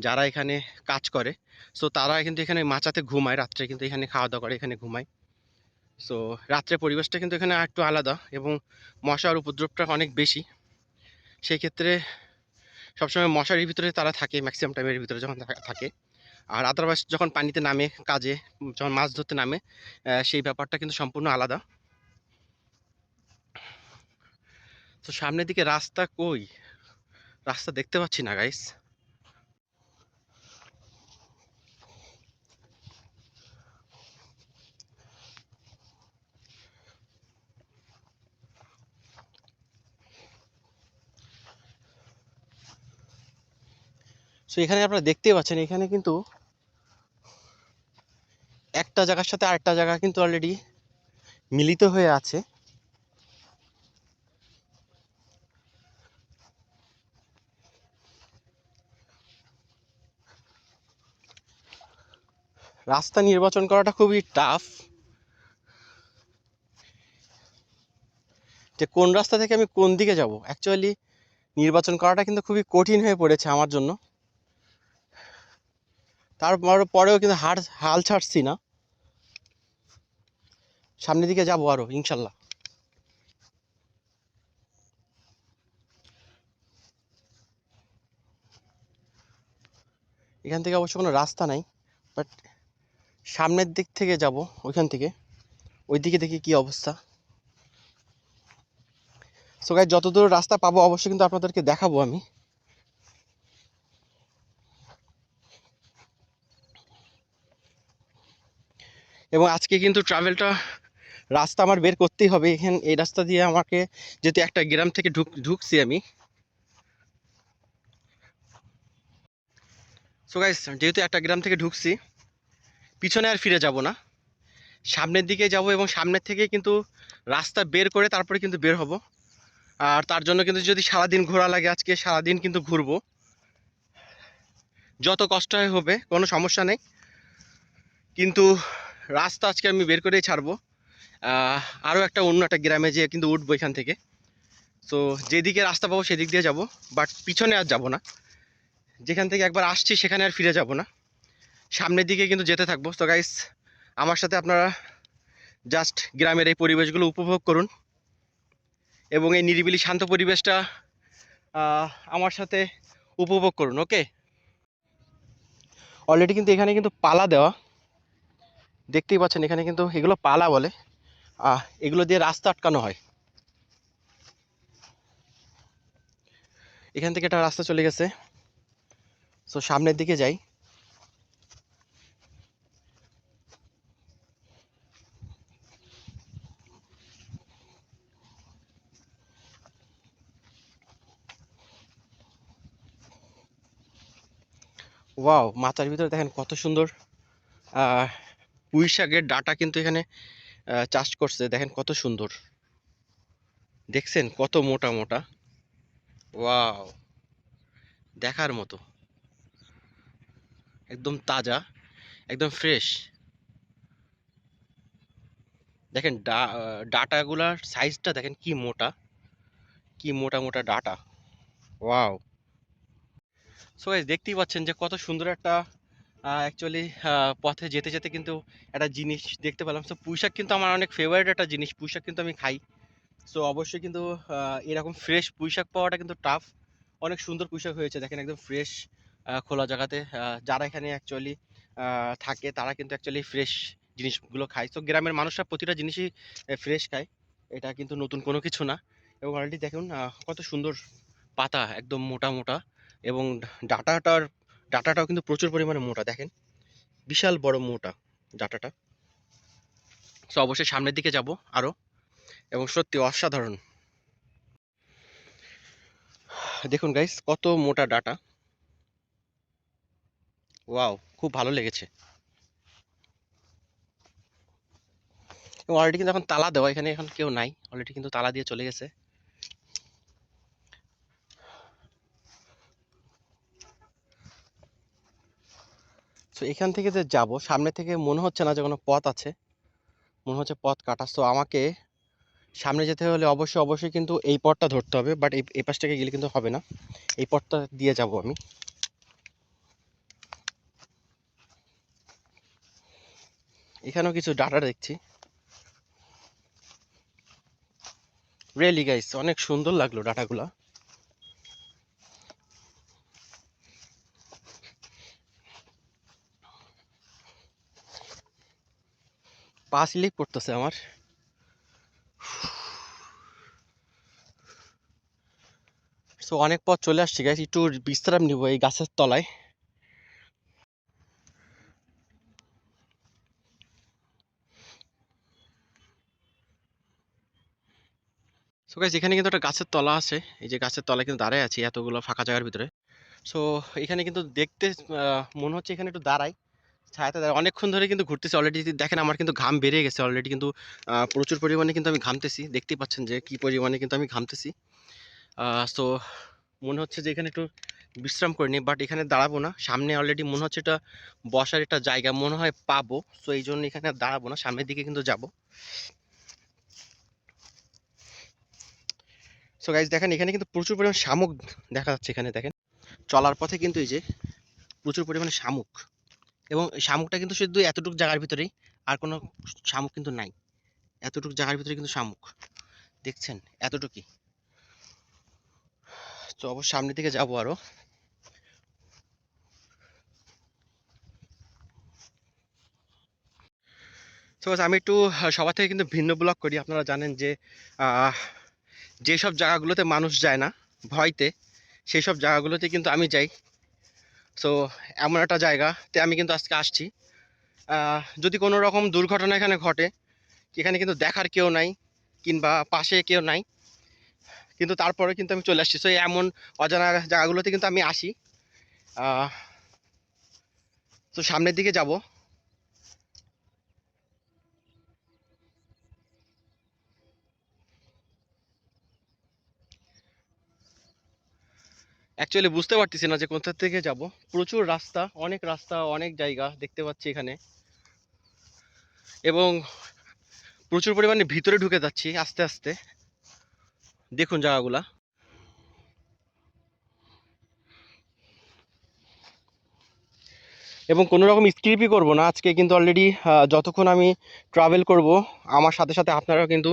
যারা এখানে কাজ করে, সো তারা কিন্তু এখানে মাচাতে ঘুমায় রাত্রে, কিন্তু এখানে খাওয়া দাওয়া করে এখানে ঘুমায়। সো রাত্রে পরিবেশটা কিন্তু এখানে একটু আলাদা, এবং মশার উপদ্রবটা অনেক বেশি। সেই ক্ষেত্রে সবসময় মশারির ভিতরে তারা থাকে, ম্যাক্সিমাম টাইমের ভিতরে যখন থাকে। আর আদারওয়াইজ যখন পানিতে নামে কাজে, যখন মাছ ধরতে নামে, সেই ব্যাপারটা কিন্তু সম্পূর্ণ আলাদা। তো সামনের দিকে রাস্তা কই, রাস্তা দেখতে পাচ্ছি না গাইস। সো এখানে আপনারা দেখতেই পাচ্ছেন, এখানে কিন্তু একটা জায়গার সাথে আরেকটা জায়গা কিন্তু অলরেডি মিলিত হয়ে আছে। রাস্তা নির্বাচন করাটা খুবই টাফ, যে কোন রাস্তা থেকে আমি কোন দিকে যাব অ্যাকচুয়ালি নির্বাচন করাটা কিন্তু খুবই কঠিন হয়ে পড়েছে আমার জন্য। তারপরেও কিন্তু হাল ছাড়ছি না, সামনের দিকে যাবো আরো ইনশাল্লাহ। এখান থেকে অবশ্য কোনো রাস্তা নাই, বাট সামনের দিক থেকে যাব, ওইখান থেকে ওই দিকে দেখি কি অবস্থা। সো গাইস, যতদূর রাস্তা পাবো অবশ্যই কিন্তু আপনাদেরকে দেখাবো আমি। এবং আজকে কিন্তু ট্রাভেলটা রাস্তা আমার বের করতেই হবে। এখানে এই রাস্তা দিয়ে আমাকে, যেহেতু একটা গ্রাম থেকে ঢুকছি আমি। সো গাইস, যেহেতু একটা গ্রাম থেকে ঢুকছি, পিছনে আর ফিরে যাব না, সামনের দিকে যাব এবং সামনের থেকে কিন্তু রাস্তা বের করে তারপরে কিন্তু বের হব। আর তার জন্য কিন্তু যদি সারাদিন ঘোরা লাগে, আজকে সারাদিন কিন্তু ঘুরবো, যত কষ্ট হয় হবে, কোনো সমস্যা নেই, কিন্তু রাস্তা আজকে আমি বের করেই ছাড়বো। আরও একটা অন্য একটা গ্রামে যেয়ে কিন্তু উঠবো এখান থেকে। তো যেদিকে রাস্তা পাবো সেদিক দিয়ে যাব, বাট পিছনে আর যাব না। যেখান থেকে একবার আসছি সেখানে আর ফিরে যাব না, সামনের দিকে কিন্তু যেতে থাকবো। তো গাইস, আমার সাথে আপনারা জাস্ট গ্রামের এই পরিবেশগুলো উপভোগ করুন এবং এই নিরিবিলি শান্ত পরিবেশটা আমার সাথে উপভোগ করুন। ওকে, অলরেডি কিন্তু এখানে কিন্তু পালা দেওয়া, দেখতেই পাচ্ছেন, এখানে কিন্তু এগুলো পালা বলে। এগুলো দিয়ে রাস্তা আটকানো হয়। এখান থেকে একটা রাস্তা চলে গেছে, সো সামনের দিকে যাই। ওয়াও, মাথার ভিতরে দেখেন কত সুন্দর পুঁই শাকের ডাঁটা কিন্তু এখানে চাষ করছে, দেখেন কত সুন্দর, দেখছেন কত মোটা মোটা। ওয়াও, দেখার মতো, একদম তাজা, একদম ফ্রেশ। দেখেন ডাটাগুলার সাইজটা দেখেন কি মোটা, কি মোটা মোটা ডাটা। ওয়াও। সো গাইস, দেখতেই পাচ্ছেন যে কত সুন্দর একটা অ্যাকচুয়ালি পথে যেতে যেতে কিন্তু একটা জিনিস দেখতে পেলাম। সো পুঁইশাক কিন্তু আমার অনেক ফেভারিট একটা জিনিস, পুঁইশাক কিন্তু আমি খাই। সো অবশ্যই কিন্তু এরকম ফ্রেশ পুঁইশাক পাওয়াটা কিন্তু টাফ। অনেক সুন্দর পুঁইশাক হয়েছে দেখেন, একদম ফ্রেশ, খোলা জায়গাতে। যারা এখানে অ্যাকচুয়ালি থাকে তারা কিন্তু অ্যাকচুয়ালি ফ্রেশ জিনিসগুলো খায়। তো গ্রামের মানুষরা প্রতিটা জিনিসই ফ্রেশ খায়, এটা কিন্তু নতুন কোনো কিছু না। এবং অলরেডি দেখুন কত সুন্দর পাতা, একদম মোটা মোটা, এবং ডাটাটাও কিন্তু প্রচুর পরিমাণে মোটা, দেখেন বিশাল বড় মোটা ডাটাটা। সো অবশ্যই সামনের দিকে যাব আরো, এবং সত্যি অসাধারণ। দেখুন গাইস, কত মোটা ডাটা। ওয়াও, খুব ভালো লেগেছে। এবং অলরেডি কিন্তু এখন তালা দেওয়া, এখানে এখন কেউ নাই, অলরেডি কিন্তু তালা দিয়ে চলে গেছে। সো এখান থেকে যে যাব, সামনে থেকে মনে হচ্ছে না যে কোনো পথ আছে, মনে হচ্ছে পথ কাটা। সো আমাকে সামনে যেতে হলে অবশ্যই অবশ্যই কিন্তু এই পথটা ধরতে হবে, বাট এই পাশ থেকে গেলে কিন্তু হবে না, এই পথটা দিয়ে যাব আমি। এখানেও কিছু ডাটা দেখছি, রিয়েলি গাইস অনেক সুন্দর লাগলো ডাটাগুলা। পা স্লিপ করতেছে আমার। সো অনেক পথ চলে আসছি গাইস, একটু বিশ্রাম নিব এই গাছের তলায়। সো গাইস, এখানে কিন্তু একটা গাছের তলা আছে, এই যে গাছের তলায় কিন্তু দাঁড়ায় আছি এতগুলো ফাঁকা জায়গার ভিতরে। সো এখানে কিন্তু দেখতে মনে হচ্ছে এখানে একটু দাঁড়াই, ছায়াতে দাঁড়াই। অনেকক্ষণ ধরে কিন্তু ঘুরতেছি, অলরেডি দেখেন আমার কিন্তু ঘাম বেরিয়ে গেছে অলরেডি, কিন্তু প্রচুর পরিমাণে কিন্তু আমি ঘামতেছি, দেখতেই পাচ্ছেন যে কি পরিমাণে কিন্তু আমি ঘামতেছি। সো মনে হচ্ছে যে এখানে একটু বিশ্রাম করে নিই, বাট এখানে দাঁড়াবো না, সামনে অলরেডি মনে হচ্ছে এটা বসার একটা জায়গা মনে হয় পাবো। সো এই জন্য এখানে আর দাঁড়াবো না, সামনের দিকে কিন্তু যাব। সো গাইজ দেখেন, এখানে কিন্তু প্রচুর পরিমাণ শামুক দেখা যাচ্ছে, এখানে দেখেন চলার পথে কিন্তু এই যে প্রচুর পরিমাণে শামুক, এবং এই শামুকটা কিন্তু শুধু এতটুকু জায়গার ভিতরেই, আর কোনো শামুক কিন্তু নাই, এতটুকু জায়গার ভিতরে কিন্তু শামুক, দেখছেন এতটুকুই। তো অবশ্য সামনের দিকে যাবো আরো। সো আমি একটু সবার থেকে কিন্তু ভিন্ন ব্লগ করি। আপনারা জানেন যে আহ, যেসব জায়গাগুলোতে মানুষ যায় না ভয়তে, সেই সব জায়গাগুলোতে কিন্তু আমি যাই। সো এমন একটা জায়গাতে আমি কিন্তু আজকে আসছি। যদি কোনো রকম দুর্ঘটনা এখানে ঘটে, এখানে কিন্তু দেখার কেউ নাই কিংবা পাশে কেউ নাই, কিন্তু তারপরে কিন্তু আমি চলে আসছি। সো এমন অজানা জায়গাগুলোতে কিন্তু আমি আসি। তো সামনের দিকে যাব। অ্যাকচুয়ালি বুঝতে পারতেছি না যে কোথা থেকে যাব। প্রচুর রাস্তা, অনেক জায়গা দেখতে পাচ্ছি এখানে, এবং প্রচুর পরিমাণে ভিতরে ঢুকে যাচ্ছি আস্তে আস্তে। দেখুন জায়গাগুলা। এবং কোনো রকম স্কিপই করব না আজকে, কিন্তু অলরেডি যতক্ষণ আমি ট্রাভেল করব আমার সাথে সাথে আপনারাও কিন্তু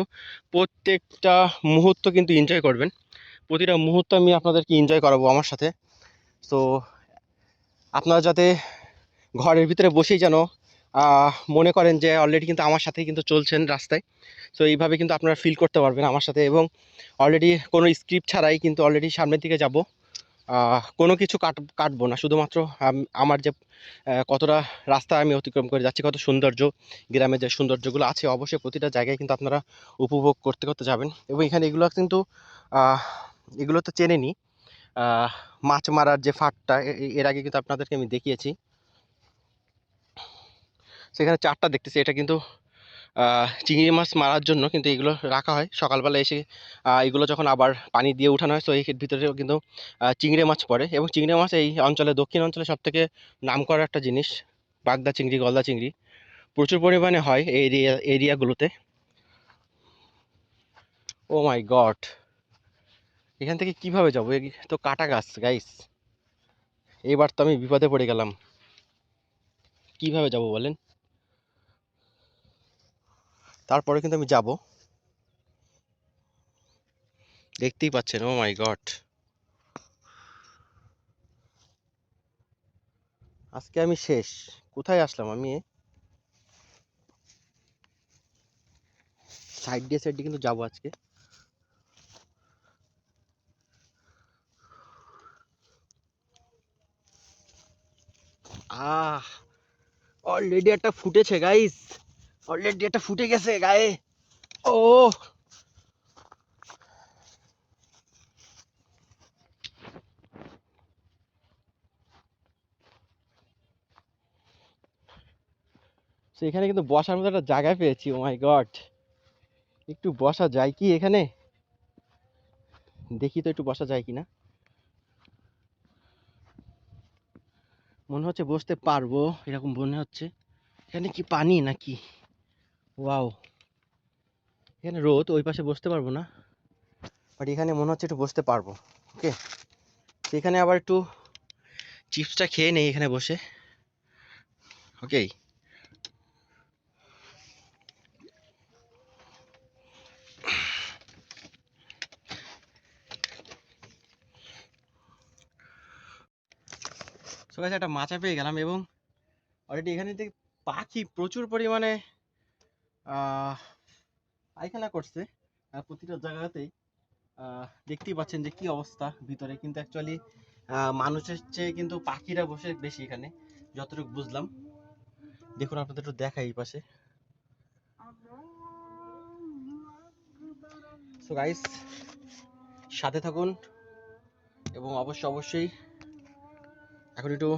প্রত্যেকটা মুহূর্ত কিন্তু এনজয় করবেন। প্রতিটা মুহূর্ত আমি আপনাদেরকে এনজয় করাবো আমার সাথে। তো আপনারা যাতে ঘরের ভিতরে বসেই যেন মনে করেন যে অলরেডি কিন্তু আমার সাথেই কিন্তু চলছেন রাস্তায়। সো এইভাবে কিন্তু আপনারা ফিল করতে পারবেন আমার সাথে, এবং অলরেডি কোনো স্ক্রিপ্ট ছাড়াই কিন্তু অলরেডি সামনের দিকে যাব। কোনো কিছু কাটবো না, শুধুমাত্র আমার যে কতটা রাস্তা আমি অতিক্রম করে যাচ্ছি, কত সৌন্দর্য, গ্রামের যে সৌন্দর্যগুলো আছে, অবশ্যই প্রতিটা জায়গায় কিন্তু আপনারা উপভোগ করতে করতে যাবেন। এবং এখানে এগুলো কিন্তু আহ, এগুলো তো চেনেনি, মাছ মারার যে ফাঁদটা এর আগে কিন্তু আপনাদেরকে আমি দেখিয়েছি। সেখানে চারটা দেখতেছি, এটা কিন্তু চিংড়ি মাছ মারার জন্য কিন্তু এগুলো রাখা হয়। সকালবেলা এসে এগুলো যখন আবার পানি দিয়ে উঠানো হয়, তো এর ভিতরেও কিন্তু চিংড়ি মাছ পড়ে। এবং চিংড়ি মাছ এই অঞ্চলে, দক্ষিণ অঞ্চলে সবথেকে নামকরা একটা জিনিস। বাগদা চিংড়ি, গলদা চিংড়ি প্রচুর পরিমাণে হয় এই এরিয়াগুলোতে। ও মাই গড, এখান থেকে কিভাবে যাবো? তো কাটা গাছ গাইস, এবার তো আমি বিপদে পড়ে গেলাম। কিভাবে যাব বলেন? তারপরে কিন্তু আমি যাব, দেখতেই পাচ্ছেন। ও মাই গড, আজকে আমি শেষ। কোথায় আসলাম আমি? সাইড দিয়ে কিন্তু যাবো আজকে। আহ, অলরেডি একটা ফুটেছে গাইস, অলরেডি একটা ফুটে গেছে গায়ে। ও, তো এখানে কিন্তু বসার মতো একটা জায়গা পেয়েছি। ও মাই গড, একটু বসা যায় কি এখানে? দেখি তো একটু বসা যায় কিনা। মনে হচ্ছে বসতে পারবো, এরকম মনে হচ্ছে। এখানে কি পানি নাকি? ওয়াও, এখানে রোদ, ওই পাশে বসতে পারবো না, বাট এখানে মনে হচ্ছে একটু বসতে পারবো। ওকে, এখানে আবার একটু চিপসটা খেয়ে নেই এখানে বসে। ওকে, সো গাইস, একটা মাচা পেয়ে গেলাম। এবং অলরেডি এখানে থেকে পাখি প্রচুর পরিমাণে পায়খানা করছে প্রতিটা জায়গাতেই। দেখতেই পাচ্ছেন যে কি অবস্থা ভিতরে। কিন্তু অ্যাকচুয়ালি মানুষের চেয়ে কিন্তু পাখিরা বসে বেশি এখানে, যতটুকু বুঝলাম। দেখুন আপনাদের একটু দেখাই এই পাশে। সো গাইস, সাথে থাকুন, এবং অবশ্যই এখন একটু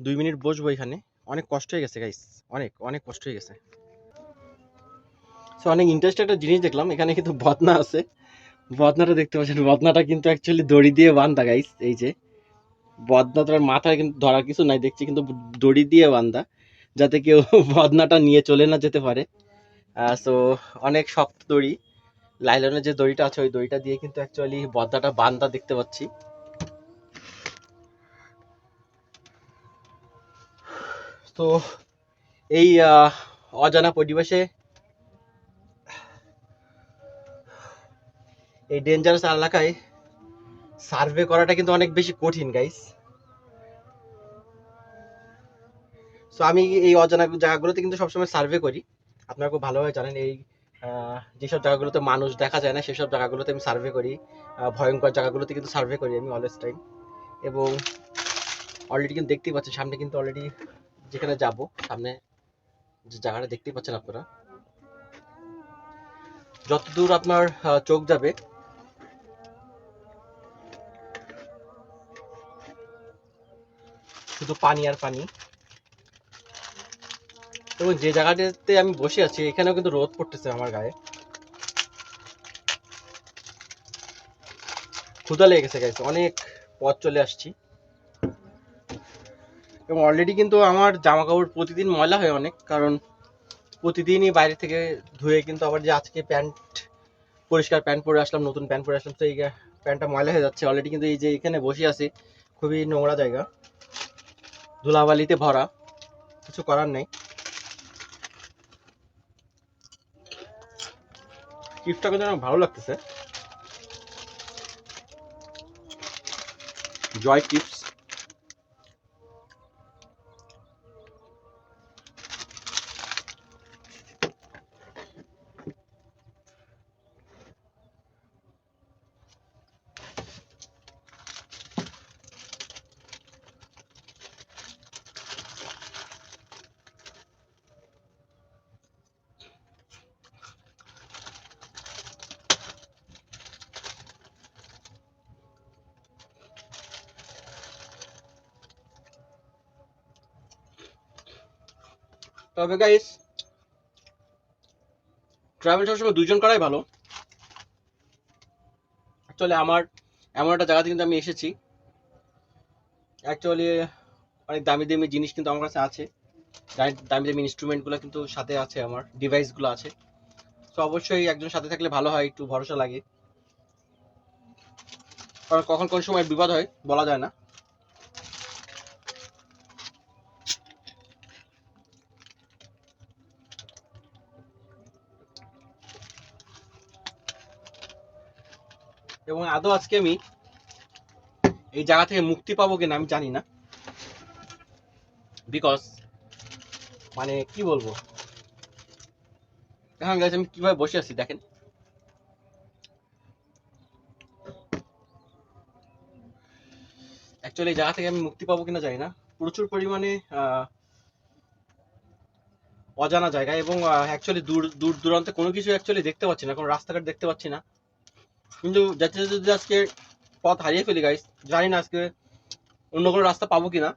2 মিনিট বসবো এখানে। অনেক কষ্ট হয়ে গেছে গাইস, অনেক কষ্ট হয়ে গেছে। সো অনেক ইন্টারেস্টিং একটা জিনিস দেখলাম, এখানে কিন্তু বদনা আছে। বদনাটা দেখতে পাচ্ছেন, বদনাটা কিন্তু অ্যাকচুয়ালি দড়ি দিয়ে বাঁধা গাইস। এই যে বদনাটার মাথায় কিন্তু ধরার কিছু নাই দেখছি, কিন্তু দড়ি দিয়ে বাঁধা, যাতে কেউ বদনাটা নিয়ে চলে না যেতে পারে। সো অনেক শক্ত দড়ি, লাইলনের যে দড়িটা আছে ওই দড়িটা দিয়ে কিন্তু অ্যাকচুয়ালি বদনাটা বাঁধা দেখতে পাচ্ছি। তো এই অজানা পরিবেশে, এই ডেঞ্জারাস এলাকায় সার্ভে করাটা কিন্তু অনেক বেশি কঠিন গাইস। সো আমি এই অজানা জায়গাগুলোতে কিন্তু সবসময় সার্ভে করি। আপনারা খুব ভালোভাবে জানেন এই যেসব জায়গাগুলোতে মানুষ দেখা যায় না সেসব জায়গাগুলোতে আমি সার্ভে করি, ভয়ঙ্কর জায়গাগুলোতে কিন্তু সার্ভে করি আমি অলওয়েজ টাইম। এবং অলরেডি কিন্তু দেখতেই পাচ্ছেন সামনে কিন্তু অলরেডি যেখানে যাব সামনে যে জায়গাটা দেখতেই পাচ্ছেন আপনারা, যতদূর আপনার চোখ যাবে শুধু পানি আর পানি। এবং যে জায়গাটাতে আমি বসে আছি এখানেও কিন্তু রোদ পড়তেছে আমার গায়ে, ক্ষুধা লেগে গেছে গাইস, অনেক পথ চলে আসছি। এবং অলরেডি কিন্তু আমার জামা কাপড় প্রতিদিন ময়লা হয় অনেক, কারণ প্রতিদিনই বাইরে থেকে ধুয়ে কিন্তু আবার যে আজকে প্যান্ট পরিষ্কার প্যান্ট পরে আসলাম, নতুন প্যান্ট পরে আসলাম, তো এই প্যান্টটা ময়লা হয়ে যাচ্ছে অলরেডি। কিন্তু এই যে এখানে বসে আছি খুবই নোংরা জায়গা, ধুলাবালিতে ভরা, কিছু করার নেই। চিপসটা কিন্তু অনেক ভালো লাগতেছে, জয় চিপস। তবে গাইস ট্রাভেল সবসময় দুইজন করাই ভালো। অ্যাকচুয়ালি আমার এমন একটা জায়গাতে কিন্তু আমি এসেছি, অ্যাকচুয়ালি অনেক দামি দামি জিনিস কিন্তু আমার কাছে আছে, দামি দামি ইনস্ট্রুমেন্টগুলো কিন্তু সাথে আছে, আমার ডিভাইসগুলো আছে। তো অবশ্যই একজন সাথে থাকলে ভালো হয়, একটু ভরসা লাগে, কারণ কখন কোন সময় বিপদ হয় বলা যায় না। এবং আদৌ আজকে আমি এই জায়গা থেকে মুক্তি পাবো কিনা আমি জানি না, বিকজ মানে কি বলবো, এখন গাইস আমি কিভাবে বসে আছি দেখেন। অ্যাকচুয়ালি এই জায়গা থেকে আমি মুক্তি পাবো কিনা জানি না, প্রচুর পরিমাণে অজানা জায়গা। এবং অ্যাকচুয়ালি দূর দূর দূরান্তে কোনো কিছু অ্যাকচুয়ালি দেখতে পাচ্ছি না, কোনো রাস্তাঘাট দেখতে পাচ্ছি না। কিন্তু যাতে যদি আজকে পথ হারিয়ে ফেলি গাইস, জানি না আজকে অন্য কোনো রাস্তা পাবো কিনা,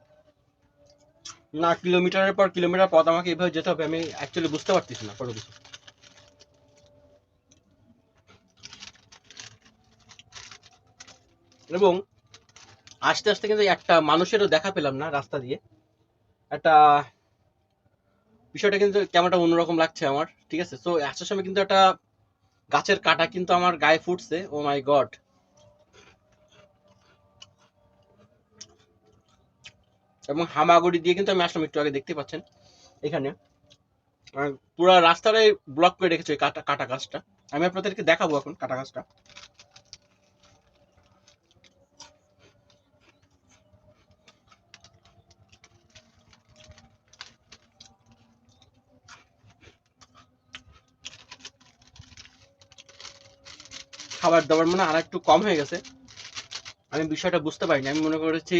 না কিলোমিটারের পর কিলোমিটার পথ আমাকে এভাবে যেতে হবে, আমি অ্যাকচুয়ালি বুঝতে পারতেছি না কোনো কিছু। এবং আস্তে আস্তে কিন্তু একটা মানুষেরও দেখা পেলাম না রাস্তা দিয়ে, একটা বিষয়টা কিন্তু কেমনটা অন্যরকম লাগছে আমার, ঠিক আছে। তো আসার সময় কিন্তু একটা গাছের কাঁটা কিন্তু আমার গায়ে ফুটছে, ও মাই গড। এবং হামাগুড়ি দিয়ে কিন্তু আমি আসলাম, একটু আগে দেখতে পাচ্ছেন এখানে পুরো রাস্তাটাই ব্লক করে রেখেছে কাটা কাটা গাছটা। আমি আপনাদেরকে দেখাবো এখন কাটা গাছটা। খাবার দাবার মনে আর একটু কম হয়ে গেছে, আমি বিষয়টা বুঝতে পারিনি। আমি মনে করেছি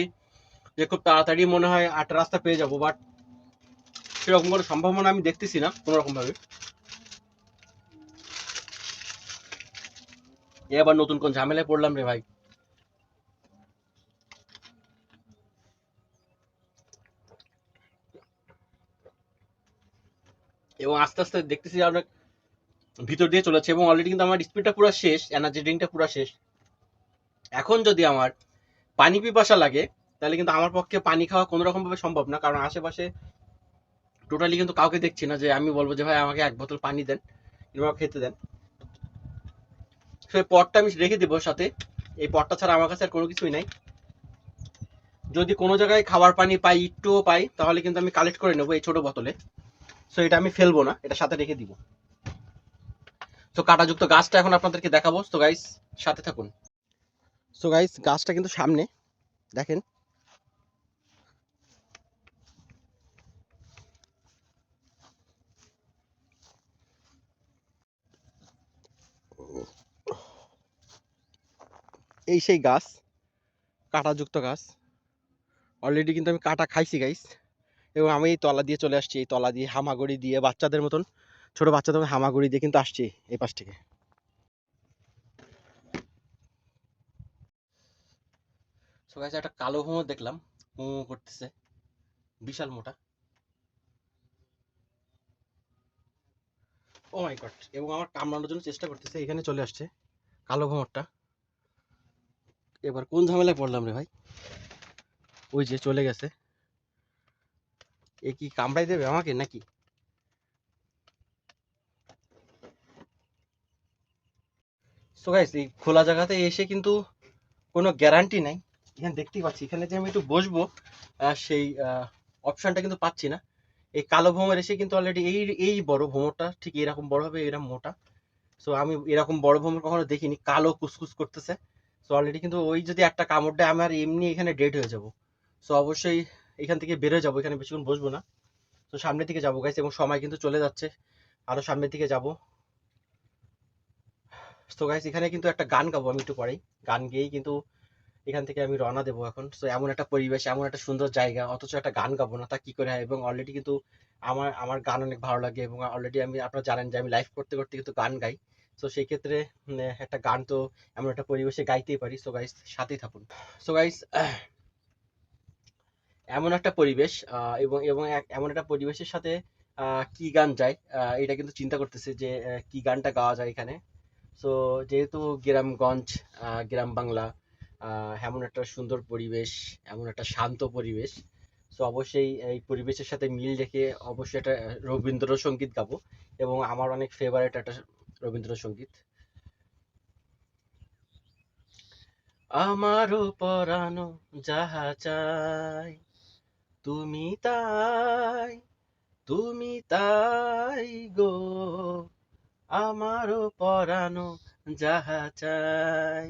যে খুব তাড়াতাড়ি মনে হয় আটটা রাস্তা পেয়ে যাবো, বাট সেরকম কোনো সম্ভাবনা আমি দেখতেছি না কোনো রকম ভাবে। এবার নতুন কোন ঝামেলায় পড়লাম রে ভাই। এবং আস্তে আস্তে দেখতেছি অনেক ভিতর দিয়ে চলেছে, এবং অলরেডি কিন্তু আমার স্পিডটা পুরো শেষ, এনার্জি ড্রিঙ্কটা পুরো শেষ। এখন যদি আমার পানি পিপাসা লাগে তাহলে কিন্তু আমার পক্ষে পানি খাওয়া কোনো রকম ভাবে সম্ভব না, কারণ আশেপাশে টোটালি কিন্তু কাউকে দেখছি না যে আমি বলবো যে ভাই আমাকে এক বোতল পানি দেন কিংবা খেতে দেন। সেই পটটা আমি রেখে দিব সাথে, এই পটটা ছাড়া আমার কাছে আর কোনো কিছুই নাই। যদি কোনো জায়গায় খাবার পানি পাই, একটুও পাই, তাহলে কিন্তু আমি কালেক্ট করে নেবো এই ছোট বোতলে। সো এটা আমি ফেলবো না, এটা সাথে রেখে দিব। তো কাঁটাযুক্ত গাছটা এখন আপনাদেরকে দেখাবো, তো গাইস সাথে থাকুন। সো গাইস গাছটা কিন্তু সামনে দেখেন, এই সেই গাছ, কাঁটাযুক্ত গাছ। অলরেডি কিন্তু আমি কাঁটা খাইছি গাইস, এবং আমি এই তলা দিয়ে চলে আসছি, এই তলা দিয়ে হামাগুড়ি দিয়ে বাচ্চাদের মতন, ছোট বাচ্চাদের মতন হামাগুড়ি দিয়ে কিন্তু আসছি এই পাশ থেকে। সো গাইস একটা কালো ভোমর দেখলাম, হু হু করতেছে, বিশাল মোটা। ও মাই গড, এবং আমার কামড়ানোর জন্য চেষ্টা করতেছে, এখানে চলে আসছে কালো ভোমরটা। এবার কোন ঝামেলায় পড়লাম রে ভাই, ওই যে চলে গেছে। এ কি কামড়াই দেবে আমাকে নাকি? সো গাইস এই খোলা জায়গাতে এসে কিন্তু কোনো গ্যারান্টি নাই। এখানে দেখতেই পাচ্ছি, এখানে যে আমি একটু বসবো সেই অপশনটা কিন্তু পাচ্ছি না। এই কালো ভোমর এসে কিন্তু অলরেডি এই এই বড় ভোমরটা ঠিক এরকম বড় হবে, এরকম মোটা। সো আমি এরকম বড় ভোমর কখনো দেখিনি, কালো কুসকুস করতেছে। সো অলরেডি কিন্তু ওই যদি একটা কামড় দেয় আমার এমনি এখানে ডেড হয়ে যাব। সো অবশ্যই এখান থেকে বেরোয় যাবো, এখানে বেশিক্ষণ বসবো না। তো সামনের দিকে যাবো গাইস, এবং সময় কিন্তু চলে যাচ্ছে, আরো সামনের দিকে যাব। তো গাইস এখানে কিন্তু একটা গান গাবো আমি একটু পরেই, গান গেয়েই কিন্তু এখান থেকে আমি রওনা দেবো এখন। সো এমন একটা পরিবেশ, এমন একটা সুন্দর জায়গা, অথচ একটা গান গাবো না, তা কি করে হয়? এবং অলরেডি কিন্তু আমার আমার গান অনেক ভালো লাগে, এবং অলরেডি আমি, আপনারা জানেন যে আমি লাইভ করতে করতে কিন্তু গান গাই। সো সেই ক্ষেত্রে একটা গান তো এমন একটা পরিবেশে গাইতেই পারি। সো গাইস সাথেই থাকুন। সো গাইস এমন একটা পরিবেশ, এবং এবং এমন একটা পরিবেশের সাথে কি গান যায়, এটা কিন্তু চিন্তা করতেছে যে কি গানটা গাওয়া যায় এখানে। সো যেহেতু গ্রামগঞ্জ, গ্রাম বাংলা, এমন একটা সুন্দর পরিবেশ, এমন একটা শান্ত পরিবেশ। সো অবশ্যই এই পরিবেশের সাথে মিল রেখে অবশ্যই একটা রবীন্দ্রসঙ্গীত গাবো, এবং আমার অনেক ফেভারিট একটা রবীন্দ্রসঙ্গীত। আমারও পরানো যাহা চাই, তুমি তাই, তুমি তাই গো, আমারও পরানো যাহা চাই।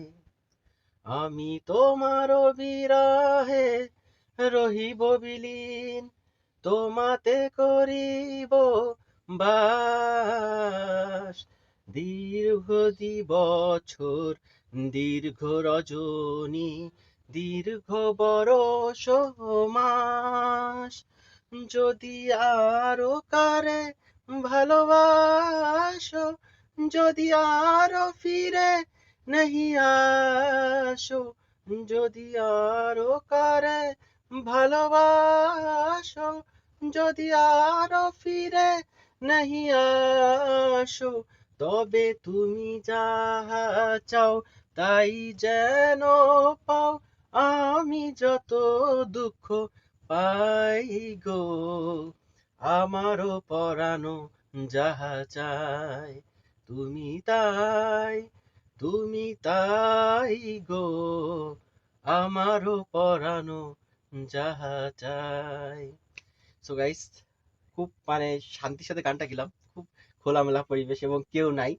আমি তোমার বিরহে রহিব বিলীন, তোমাতে করিব বাস। দীর্ঘ দিবছর, দীর্ঘ রজনী, দীর্ঘ বরষ মাস, যদি আরো কারে ভালোবাসো, যদি আরো ফিরে नहीं আসো, যদি আরো কারে ভালোবাসো, যদি আরো ফিরে नहीं আসো, তবে তুমি যাহা চাও তাই যেন পাও, আমি যত দুঃখ পাই গো, আমারও পরানো যাহা চাই, তুমি তাই, তুমি তাই গো, আমারও পরানো যাহা চাই। সো গাইস খুব মানে শান্তির সাথে গানটা গেলাম, খুব খোলামেলা পরিবেশ এবং কেউ নাই,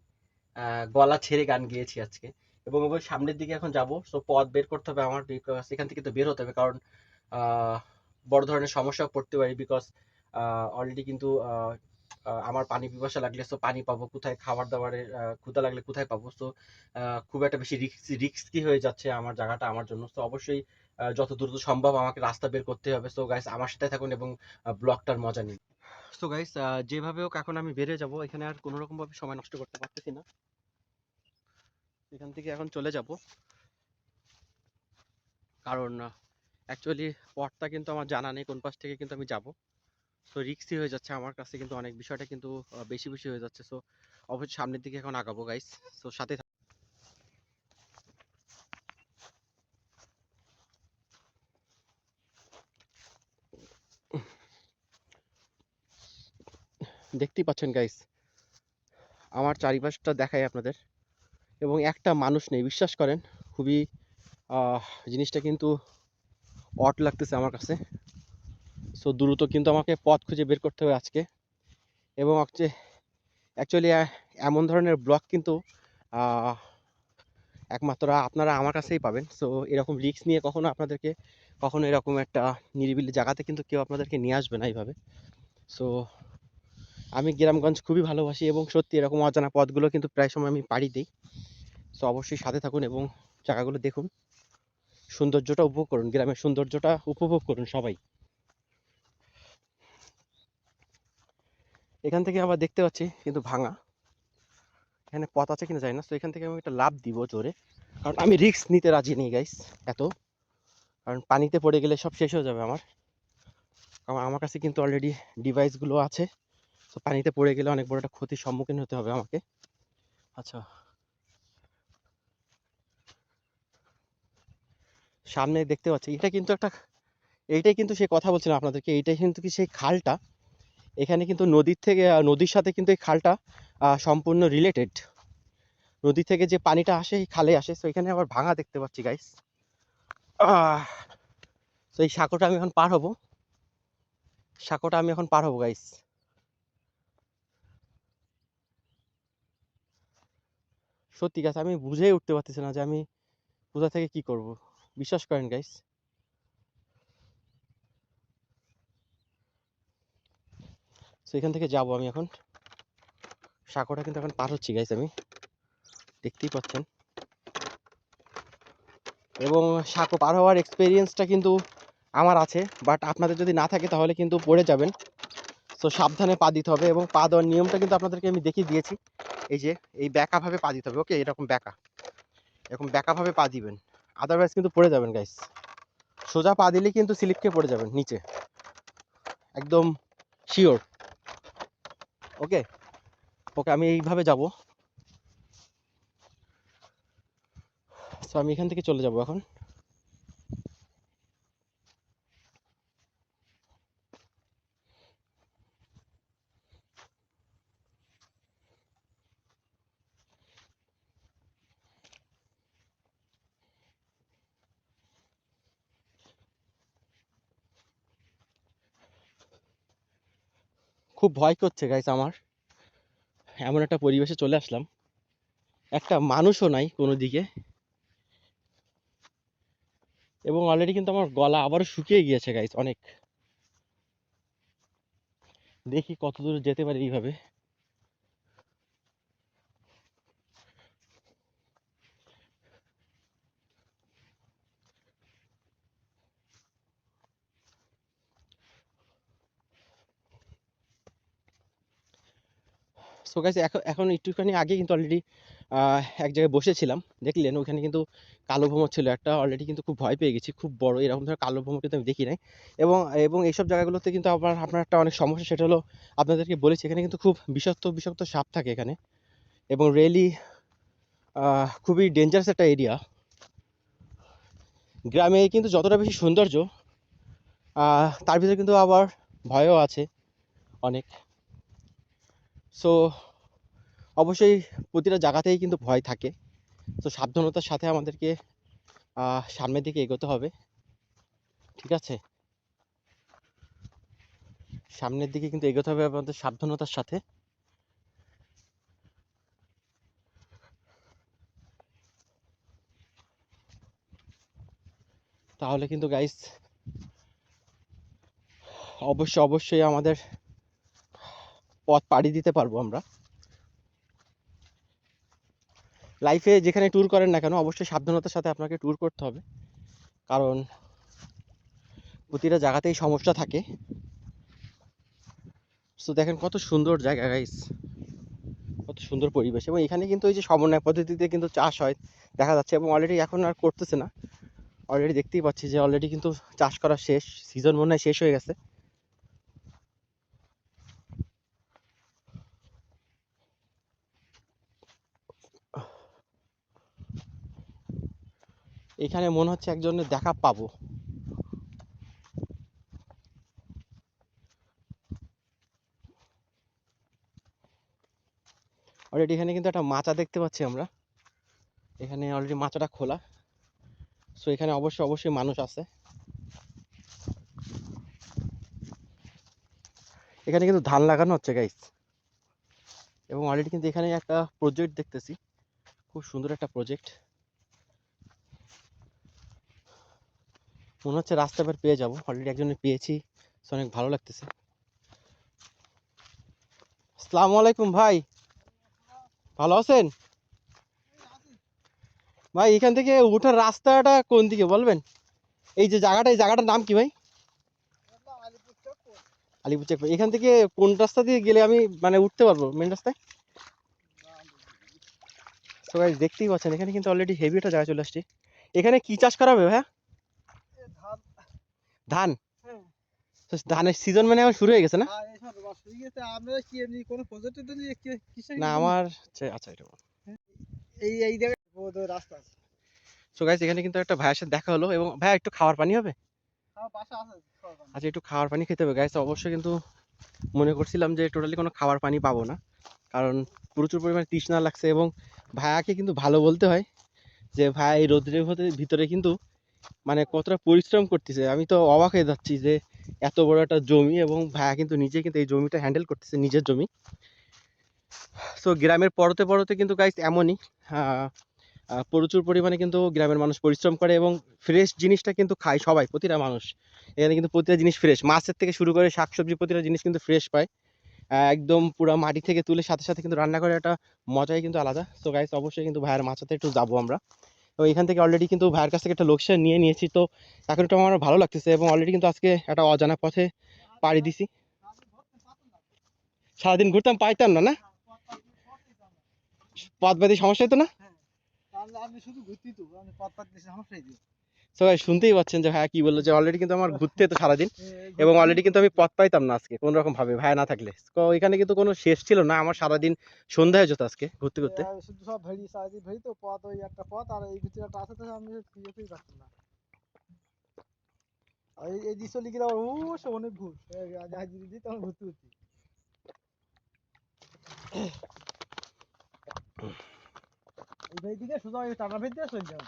গলা ছেড়ে গান গেয়েছি আজকে। এবং ওই সামনের দিকে এখন যাব, সো পথ বের করতে হবে আমার, বিকজ এখান থেকে তো বের হতে হবে, কারণ আহ, বড় ধরনের সমস্যা পড়তে পারি, বিকজ অলরেডি কিন্তু আমার পানি পিপাসা লাগলে সো পানি পাবো কোথায়, খাবার দাবারের ক্ষুধা লাগলে কোথায় পাবো। সো খুব একটা বেশি রিস্কি হয়ে যাচ্ছে আমার জায়গাটা আমার জন্য। তো অবশ্যই যত দ্রুত সম্ভব আমাকে রাস্তা বের করতে হবে। সো গাইস আমার সাথে থাকুন এবং ব্লগটার মজা নিন। সো গাইস যেভাবে হোক এখন আমি বেরিয়ে যাব, এখানে আর কোনো রকম ভাবে সময় নষ্ট করতে পারতেছি না, এখান থেকে এখন চলে যাব, কারণ অ্যাকচুয়ালি পথটা কিন্তু আমার জানা নেই, কোন পাশ থেকে কিন্তু আমি যাব। সো রিস্কি হয়ে যাচ্ছে আমার কাছে, কিন্তু অনেক বিষয়টা কিন্তু বেশি বেশি হয়ে যাচ্ছে। সো অবশ্যই সামনের দিকে এখন আগাবো গাইস, সো সাথে দেখতেই পাচ্ছেন গাইস, আমার চারিপাশটা দেখাই আপনাদের, এবং একটা মানুষ নেই, বিশ্বাস করেন। খুবই জিনিসটা কিন্তু অড লাগতেছে আমার কাছে। সো দ্রুত কিন্তু আমাকে পথ খুঁজে বের করতে হবে আজকে, এবং হচ্ছে অ্যাকচুয়ালি এমন ধরনের ব্লগ কিন্তু আহ, একমাত্র আপনারা আমার কাছেই পাবেন। সো এরকম রিস্ক নিয়ে কখনো আপনাদেরকে, কখনো এরকম একটা নিরিবিলি জায়গাতে কিন্তু কেউ আপনাদেরকে নিয়ে আসবে না এইভাবে। সো আমি গ্রামগঞ্জ খুবই ভালোবাসি, এবং সত্যি এরকম অজানা পথগুলো কিন্তু প্রায় সময় আমি পাড়ি দিই। সো অবশ্যই সাথে থাকুন এবং জায়গাগুলো দেখুন, সৌন্দর্যটা উপভোগ করুন, গ্রামের সৌন্দর্যটা উপভোগ করুন সবাই। এখান থেকে আবার দেখতে পাচ্ছি কিন্তু ভাঙা, এখানে পথ আছে কিনা জানি না। তো এখান থেকে আমি একটা লাফ দিব জোরে, কারণ আমি রিস্ক নিতে রাজি নেই গাইস এত, কারণ পানিতে পড়ে গেলে সব শেষ হয়ে যাবে আমার। কারণ আমার কাছে কিন্তু অলরেডি ডিভাইসগুলো আছে, তো পানিতে পড়ে গেলে অনেক বড় একটা ক্ষতির সম্মুখীন হতে হবে আমাকে। আচ্ছা, সামনে দেখতে পাচ্ছি এটা কিন্তু একটা, এইটাই কিন্তু সে কথা বলছিলাম আপনাদেরকে, এইটাই কিন্তু কি সেই খালটা। এখানে কিন্তু নদীর থেকে নদীর সাথে কিন্তু এই খালটা সম্পূর্ণ রিলেটেড। নদী থেকে যে পানিটা আসে এই খালে আসে। তো এখানে আবার ভাঙা দেখতে পাচ্ছি গাইস। তো এই সাঁকোটা আমি এখন পার হবো, সাঁকোটা আমি এখন পার হবো গাইস। সত্যি গাছ আমি বুঝেই উঠতে পারতেছি না যে আমি কোথা থেকে কি করব, বিশ্বাস করেন গাইস। তো এখান থেকে যাব আমি এখন, সাঁকোটা কিন্তু এখন পার হচ্ছি গাইস আমি, দেখতেই পাচ্ছেন। এবং সাঁকো পার হওয়ার এক্সপিরিয়েন্সটা কিন্তু আমার আছে, বাট আপনাদের যদি না থাকে তাহলে কিন্তু পড়ে যাবেন। তো সাবধানে পা দিতে হবে, এবং পা দেওয়ার নিয়মটা কিন্তু আপনাদেরকে আমি দেখিয়ে দিয়েছি। এই যে এই ব্যাকাভাবে পা দিতে হবে, ওকে, এরকম ব্যাকা, এরকম ব্যাকাভাবে পা দিবেন, আদারওয়াইজ কিন্তু পড়ে যাবেন গাইস। সোজা পা দিলে কিন্তু স্লিপ খেয়ে পড়ে যাবেন নিচে, একদম শিওর। ওকে ওকে, আমি এইভাবে যাব। তো আমি এখান থেকে চলে যাব এখন। খুব ভয় করছে গাইস আমার, এমন একটা পরিবেশে চলে আসলাম, একটা মানুষও নাই কোনো দিকে, এবং অলরেডি কিন্তু আমার গলা আবারও শুকিয়ে গিয়েছে গাইস অনেক। দেখি কত দূর যেতে পারি এইভাবে। সো গাইস এখন এখন একটুখানি আগে কিন্তু অলরেডি এক জায়গায় বসেছিলাম, দেখলেন ওখানে কিন্তু কালো ভ্রমর ছিল একটা, অলরেডি কিন্তু খুব ভয় পেয়ে গেছি, খুব বড় এরকম ধরনের কালো ভ্রমর কিন্তু আমি দেখি নাই। এবং এবং এইসব জায়গাগুলোতে কিন্তু আপনার একটা অনেক সমস্যা, সেটা হলো আপনাদেরকে বলেছি এখানে কিন্তু খুব বিষাক্ত বিষাক্ত সাপ থাকে এখানে, এবং রিয়েলি খুবই ডেঞ্জারাস একটা এরিয়া। গ্রামে কিন্তু যতটা বেশি সৌন্দর্য, তার ভিতরে কিন্তু আবার ভয়ও আছে অনেক। সো অবশ্যই প্রতিটা জায়গাতেই কিন্তু ভয় থাকে, তো সাবধানতার সাথে আমাদেরকে সামনের দিকে এগোতে হবে, ঠিক আছে? সামনের দিকে কিন্তু এগোতে হবে আমাদের সাবধানতার সাথে। তাহলে কিন্তু গাইস অবশ্যই অবশ্যই আমাদের পথ পাড়ি দিতে পারবো আমরা। লাইফে যেখানে ট্যুর করেন না কেন অবশ্যই সাবধানতার সাথে আপনাকে ট্যুর করতে হবে, কারণ প্রতিটা জায়গাতেই সমস্যা থাকে। সো দেখেন কত সুন্দর জায়গা গাইস, কত সুন্দর পরিবেশ, এবং এখানে কিন্তু এই যে সমন্বয় পদ্ধতিতে কিন্তু চাষ হয় দেখা যাচ্ছে, এবং অলরেডি এখন আর করতেছে না। অলরেডি দেখতেই পাচ্ছি যে অলরেডি কিন্তু চাষ করা শেষ, সিজন মনে হয় শেষ হয়ে গেছে। এখানে মনে হচ্ছে একজনের দেখা পাবো। অলরেডি এখানে কিন্তু একটা মাচা দেখতে পাচ্ছি আমরা, এখানে অলরেডি মাচাটা খোলা। সো এখানে অবশ্যই অবশ্যই মানুষ আছে। এখানে কিন্তু ধান লাগানো হচ্ছে গাইস, এবং অলরেডি কিন্তু এখানে একটা প্রজেক্ট দেখতেছি, খুব সুন্দর একটা প্রজেক্ট। মনে হচ্ছে রাস্তা এবার পেয়ে যাবো, অলরেডি একজনের পেয়েছি, অনেক ভালো লাগতেছে। আসসালামু আলাইকুম ভাই, ভালো আছেন? ভাই এখান থেকে ওঠার রাস্তাটা কোন দিকে বলবেন? এই যে জায়গাটা, এই জায়গাটার নাম কি ভাই? আলিপুর চেক। এখান থেকে কোন রাস্তা দিয়ে গেলে আমি মানে উঠতে পারবো মেন রাস্তায়? তো গাইস দেখতেই পাচ্ছেন এখানে কিন্তু অলরেডি হেভি একটা জায়গা চলে আসছে। এখানে কি চাষ করা হবে ভাইয়া? ধান। তো ধানের সিজন মানে আমার শুরু হয়ে গেছে না? না আমার আচ্ছা এটা বল। এই জায়গায় রাস্তা আছে। সো গাইস এখানে কিন্তু একটা ভাইয়ের সাথে দেখা হলো, এবং ভাইয়া একটু খাওয়ার পানি হবে? আমার বাসা আছে খাওয়ার পানি। আচ্ছা একটু খাওয়ার পানি খেতে হবে গাইস। অবশ্যই কিন্তু মনে করছিলাম যে টোটালি কোনো খাবার পানি পাবো না, কারণ প্রচুর পরিমাণে তৃষ্ণা লাগছে। এবং ভাইয়াকে কিন্তু ভালো বলতে হয় যে ভাই এই রোদ্রের ভিতরে কিন্তু মানে কতটা পরিশ্রম করতেছে। আমি তো অবাক হয়ে যাচ্ছি যে এত বড় একটা জমি, এবং ভাইয়া কিন্তু নিজে কিন্তু এই জমিটা হ্যান্ডেল করতেছে, নিজের জমি। সো গ্রামের পরতে পরতে কিন্তু গাইস এমনই প্রচুর পরিমাণে কিন্তু গ্রামের মানুষ পরিশ্রম করে, এবং ফ্রেশ জিনিসটা কিন্তু খায় সবাই, প্রতিটা মানুষ। এখানে কিন্তু প্রতিটা জিনিস ফ্রেশ, মাছের থেকে শুরু করে শাকসবজি প্রতিটা জিনিস কিন্তু ফ্রেশ পায়। একদম পুরো মাটি থেকে তুলে সাথে সাথে কিন্তু রান্না করে, একটা মজাই কিন্তু আলাদা। সো গাইস অবশ্যই কিন্তু ভাইয়ের মাছাতে একটু যাবো আমরা। তো এখান থেকে অলরেডি কিন্তু ভাইয়ের কাছ থেকে একটা লোকেশন নিয়ে নিয়েছি, তো এখন একটু আমার ভালো লাগতেছে। এবং অলরেডি কিন্তু আজকে একটা অজানা পথে পাড়ি দিছি। সারাদিন ঘুরতাম পাইতাম না, না পথ বাদি সমস্যা হতো না। আমি শুধু ঘুরতি তো আমি পথ পাত বেশি সমস্যাই দিই। সো গাইস শুনতেই পাচ্ছেন যে ভাইয়া কি বললো, যে অলরেডি কিন্তু আমার ঘুরতে হতো সারাদিন, এবং অলরেডি কিন্তু আমি পথ পাইতাম না আজকে কোনো রকম ভাবে ভাইয়া না থাকলে। তো এখানে কিন্তু কোনো শেষ ছিল না, আমার সারাদিন সন্ধ্যা হয়ে যেত আজকে ঘুরতে ঘুরতে। শুধু সব ভেড়ি সারাদিন ভেড়ি তো পথ ওই একটা পথ আর এই ভিতরে একটা আছে তো আমি যেতেই পারতাম না। আর এই দিক চলে গেলে ও সে অনেক ঘুর জাহাজ দিদি তখন ঘুরতে ঘুরতে এই ভাই দিকে সোজা ওই টানা ভেদ দিয়ে চলে যাও।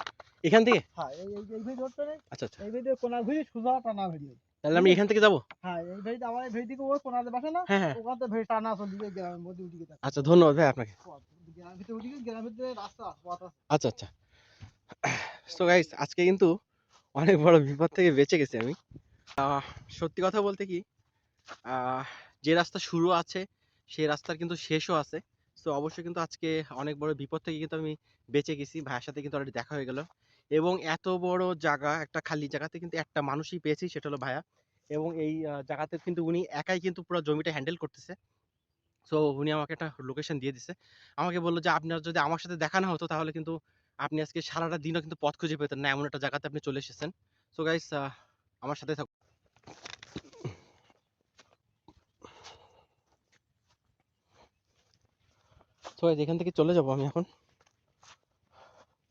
এখান থেকে? হ্যাঁ এই ভাই রোডটা নেই। আচ্ছা আচ্ছা, এই ভাই দিয়ে কোনা ঘুরে সোজা টানা ভেড়ি। তাহলে আমি এখান থেকে যাবো? হ্যাঁ এই ভাই আমার এই ভাই দিকে ওই কোনাতে বাসা না। হ্যাঁ হ্যাঁ, ওখানে ভেড়ি টানা চলে যায় গ্রামের মধ্যে ওদিকে থাকে। আচ্ছা ধন্যবাদ ভাই আপনাকে। গ্রামের ভিতরে ওদিকে গ্রামের ভিতরে রাস্তা পথ আছে। আচ্ছা আচ্ছা। সো গাইস আজকে কিন্তু অনেক বড় বিপদ থেকে বেঁচে গেছি আমি। সত্যি কথা বলতে কি, আহ, যে রাস্তা শুরু আছে সেই রাস্তার কিন্তু শেষও আছে। সো অবশ্যই কিন্তু আজকে অনেক বড় বিপদ থেকে কিন্তু আমি বেঁচে গেছি। ভাইয়ের সাথে কিন্তু অলরেডি দেখা হয়ে গেল, এবং এত বড় জায়গা, একটা খালি জায়গাতে কিন্তু একটা মানুষই পেয়েছি, সেটা হলো ভাইয়া। এবং এই জায়গাতে কিন্তু উনি একাই কিন্তু পুরো জমিটা হ্যান্ডেল করতেছে। সো উনি আমাকে একটা লোকেশন দিয়ে দিছে। আমাকে বললো যে আপনার যদি আমার সাথে দেখা না হতো তাহলে কিন্তু আপনি আজকে সারাটা দিনও কিন্তু পথ খুঁজে পেতেন না, এমন একটা জায়গাতে আপনি চলে এসেছেন। সো গাইস আমার সাথে থাকুন। সো গাইস এখান থেকে চলে যাব আমি এখন।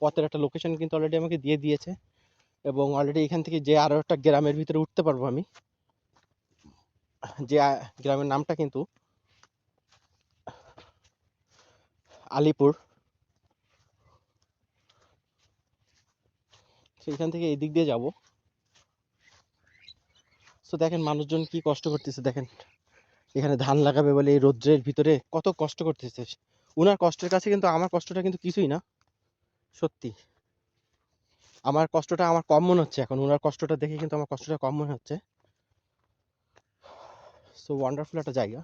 পথের একটা লোকেশন কিন্তু অলরেডি আমাকে দিয়ে দিয়েছে, এবং অলরেডি এখান থেকে যে আরো একটা গ্রামের ভিতরে উঠতে পারবো আমি, যে গ্রামের নামটা কিন্তু আলিপুর। সেইখান থেকে এই দিক দিয়ে যাব। সো দেখেন মানুষজন কি কষ্ট করতেছে, দেখেন এখানে ধান লাগাবে বলে এই রৌদ্রের ভিতরে কত কষ্ট করতেছে। উনার কষ্টের কাছে কিন্তু আমার কষ্টটা কিন্তু কিছুই না। সত্যি আমার কষ্টটা আমার কম মনে হচ্ছে এখন, উনার কষ্টটা দেখে কিন্তু আমার কষ্টটা কম মনে হচ্ছে। সো ওয়ান্ডারফুল একটা জায়গা।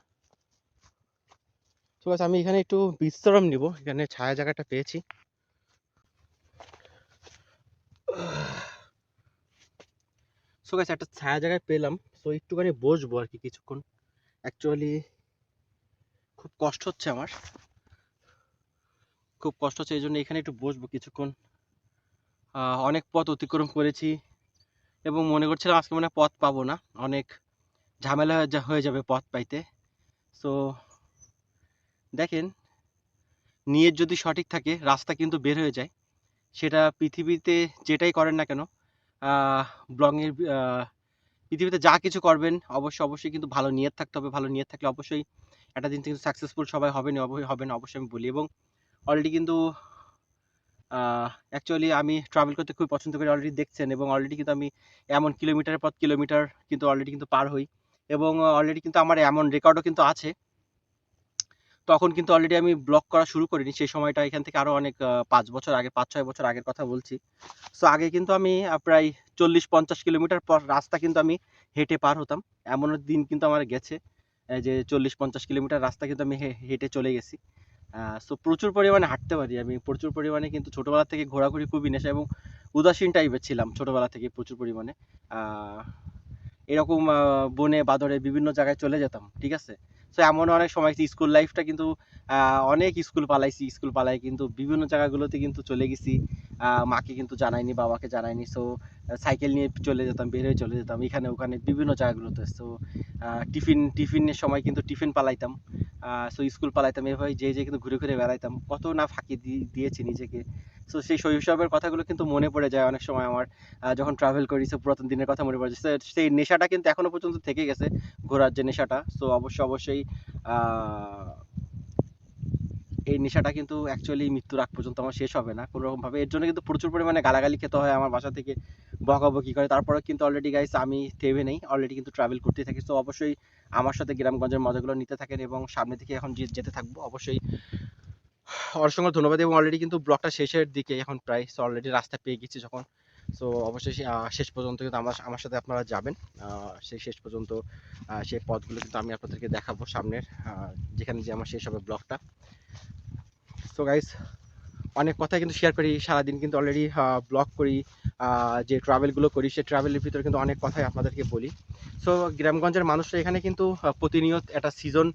তো আমি এখানে একটু বিশ্রাম নিব, এখানে ছায়া জায়গাটা পেয়েছি। সো গাইস একটা ছায়া জায়গায় পেলাম, সো একটুখানি বসবো আর কি কিছুক্ষণ। অ্যাকচুয়ালি খুব কষ্ট হচ্ছে আমার, খুব কষ্ট হচ্ছে, এই জন্য এখানে একটু বসবো কিছুক্ষণ। অনেক পথ অতিক্রম করেছি, এবং মনে করছিলাম আজকে মনে হয় পথ পাবো না, অনেক ঝামেলা হয়ে যাবে পথ পাইতে। সো দেখেন, নিয়ত যদি সঠিক থাকে রাস্তা কিন্তু বের হয়ে যায়। সেটা পৃথিবীতে যেটাই করেন না কেন, ব্লগের পৃথিবীতে যা কিছু করবেন অবশ্যই অবশ্যই কিন্তু ভালো নিয়ত থাকতে হবে। ভালো নিয়ত থাকলে অবশ্যই একটা দিন কিন্তু সাকসেসফুল সবাই হবেন, হবে না অবশ্যই আমি বলি। এবং অলরেডি কিন্তু অ্যাকচুয়ালি আমি ট্রাভেল করতে খুব পছন্দ করি, অলরেডি দেখছেন। এবং অলরেডি কিন্তু আমি এমন কিলোমিটারের পর কিলোমিটার কিন্তু অলরেডি কিন্তু পার হই, এবং অলরেডি কিন্তু আমার এমন রেকর্ডও কিন্তু আছে। তখন কিন্তু অলরেডি আমি ব্লগ করা শুরু করিনি, সেই সময়টা এখান থেকে আরও অনেক 5 বছর আগে, 5-6 বছর আগের কথা বলছি। সো আগে কিন্তু আমি প্রায় 40-50 কিলোমিটার পর রাস্তা কিন্তু আমি হেঁটে পার হতাম। এমনও দিন কিন্তু আমার গেছে যে 40-50 কিলোমিটার রাস্তা কিন্তু আমি হেঁটে চলে গেছি। সো প্রচুর পরিমাণে হাঁটতে পারি আমি, প্রচুর পরিমাণে কিন্তু ছোটোবেলা থেকে ঘোরাঘুরি খুবই নেশা এবং উদাসীন টাইপের ছিলাম ছোটোবেলা থেকে প্রচুর পরিমাণে। আহ, এরকম বনে বাদরে বিভিন্ন জায়গায় চলে যেতাম, ঠিক আছে। সো এমন অনেক সময় স্কুল লাইফটা কিন্তু অনেক স্কুল পালাইছি, স্কুল পালাই কিন্তু বিভিন্ন জায়গাগুলোতে কিন্তু চলে গেছি। মাকে কিন্তু জানাইনি, বাবাকে জানাইনি। সো সাইকেল নিয়ে চলে যেতাম, বের হয়ে চলে যেতাম এখানে ওখানে বিভিন্ন জায়গাগুলোতে। সো টিফিনের সময় কিন্তু টিফিন পালাইতাম। সো স্কুল পালাইতাম, এভাবে যে কিন্তু ঘুরে ঘুরে বেড়াইতাম, কত না ফাঁকি দিয়েছি নিজেকে। সো সেই শৈশবের কথাগুলো কিন্তু মনে পড়ে যায় অনেক সময় আমার, যখন ট্রাভেল করি। সো পুরাতন দিনের কথা মনে পড়ে যাচ্ছে, সেই নেশাটা কিন্তু এখনো পর্যন্ত থেকে গেছে, ঘোরার যে নেশাটা। সো অবশ্যই এই নেশাটা কিন্তু অ্যাকচুয়ালি মৃত্যুর আগ পর্যন্ত আমার শেষ হবে না কোনো রকম ভাবে। এর জন্য কিন্তু প্রচুর পরিমাণে গালাগালি খেতে হয় আমার বাসা থেকে, বকাবকি করে। তারপরে কিন্তু অলরেডি গাইস আমি থেমে নেই, অলরেডি কিন্তু ট্রাভেল করতেই থাকি। তো অবশ্যই আমার সাথে গ্রামগঞ্জের মজাগুলো নিতে থাকেন এবং সামনে থেকে এখন যেতে থাকবো অবশ্যই। অসংখ্য ধন্যবাদ। এবং অলরেডি কিন্তু ব্লগটা শেষের দিকে এখন প্রায়। সো অলরেডি রাস্তা পেয়ে গেছি যখন, সো অবশ্যই শেষ পর্যন্ত কিন্তু আমার সাথে আপনারা যাবেন। সেই শেষ পর্যন্ত সেই পথগুলো কিন্তু আমি আপনাদেরকে দেখাবো সামনের, যেখানে যে আমার শেষ হবে ব্লগটা। সো গাইস, অনেক কথা কিন্তু শেয়ার করি সারাদিন, কিন্তু অলরেডি ব্লগ করি, যে ট্রাভেলগুলো করি সেই ট্রাভেলের ভিতরে কিন্তু অনেক কথাই আপনাদেরকে বলি। সো গ্রামগঞ্জের মানুষরা এখানে কিন্তু প্রতিনিয়ত একটা সিজন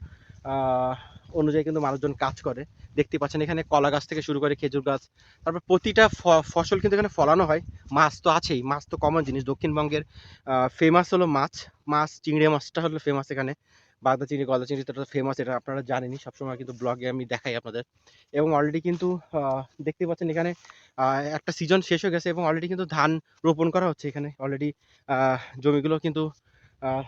অনুযায়ী কিন্তু মানুষজন কাজ করে। দেখতে পাচ্ছেন এখানে কলা গাছ থেকে শুরু করে খেজুর গাছ, তারপর প্রতিটা ফসল কিন্তু এখানে ফলানো হয়। মাছ তো আছেই, মাছ তো কমন জিনিস। দক্ষিণবঙ্গের ফেমাস হলো মাছ। চিংড়ি মাছটা হলো ফেমাস এখানে। বাগদা চিংড়ি, গলদা চিংড়ি তো ফেমাস, এটা আপনারা জানেনই, সবসময় কিন্তু ব্লগে আমি দেখাই আপনাদের। এবং অলরেডি কিন্তু দেখতে পাচ্ছেন এখানে একটা সিজন শেষ হয়ে গেছে এবং অলরেডি কিন্তু ধান রোপণ করা হচ্ছে এখানে। অলরেডি জমিগুলো কিন্তু আহ,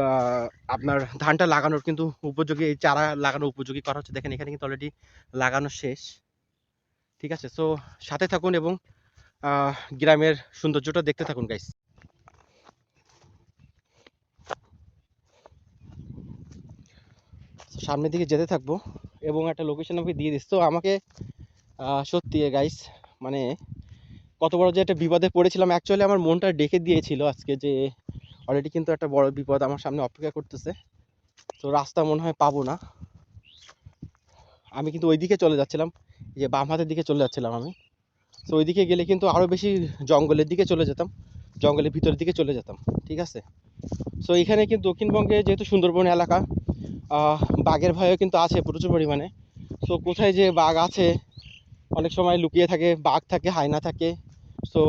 আহ, আপনার ধানটা লাগানোর কিন্তু উপযোগী, এই চারা লাগানোর উপযোগী করা হচ্ছে। দেখেন এখানে কিন্তু অলরেডি লাগানো শেষ, ঠিক আছে। সো সাথে থাকুন এবং গ্রামের সৌন্দর্যটা দেখতে থাকুন গাইস। সামনের দিকে যেতে থাকবো এবং একটা লোকেশন আমাকে দিয়ে দিস। তো আমাকে সত্যি গাইস, মানে কত বড় যে একটা বিপদে পড়েছিলাম, অ্যাকচুয়ালি আমার মনটা ডেকে দিয়েছিল আজকে যে অলরেডি কিন্তু একটা বড় বিপদ আমার সামনে অপেক্ষা করতেছে। তো রাস্তা মনে হয় পাবো না। আমি কিন্তু ওই দিকে চলে যাচ্ছিলাম, যে বাম হাতের দিকে চলে যাচ্ছিলাম আমি। তো ওই দিকে গেলে কিন্তু আরও বেশি জঙ্গলের দিকে চলে যেতাম, জঙ্গলের ভিতরের দিকে চলে যেতাম, ঠিক আছে। সো এখানে কিন্তু দক্ষিণবঙ্গে যেহেতু সুন্দরবন এলাকা, বাঘের ভয়ও কিন্তু আছে প্রচুর পরিমাণে। সো কোথায় যে বাঘ আছে, অনেক সময় লুকিয়ে থাকে, বাঘ থাকে, হায়না থাকে। সো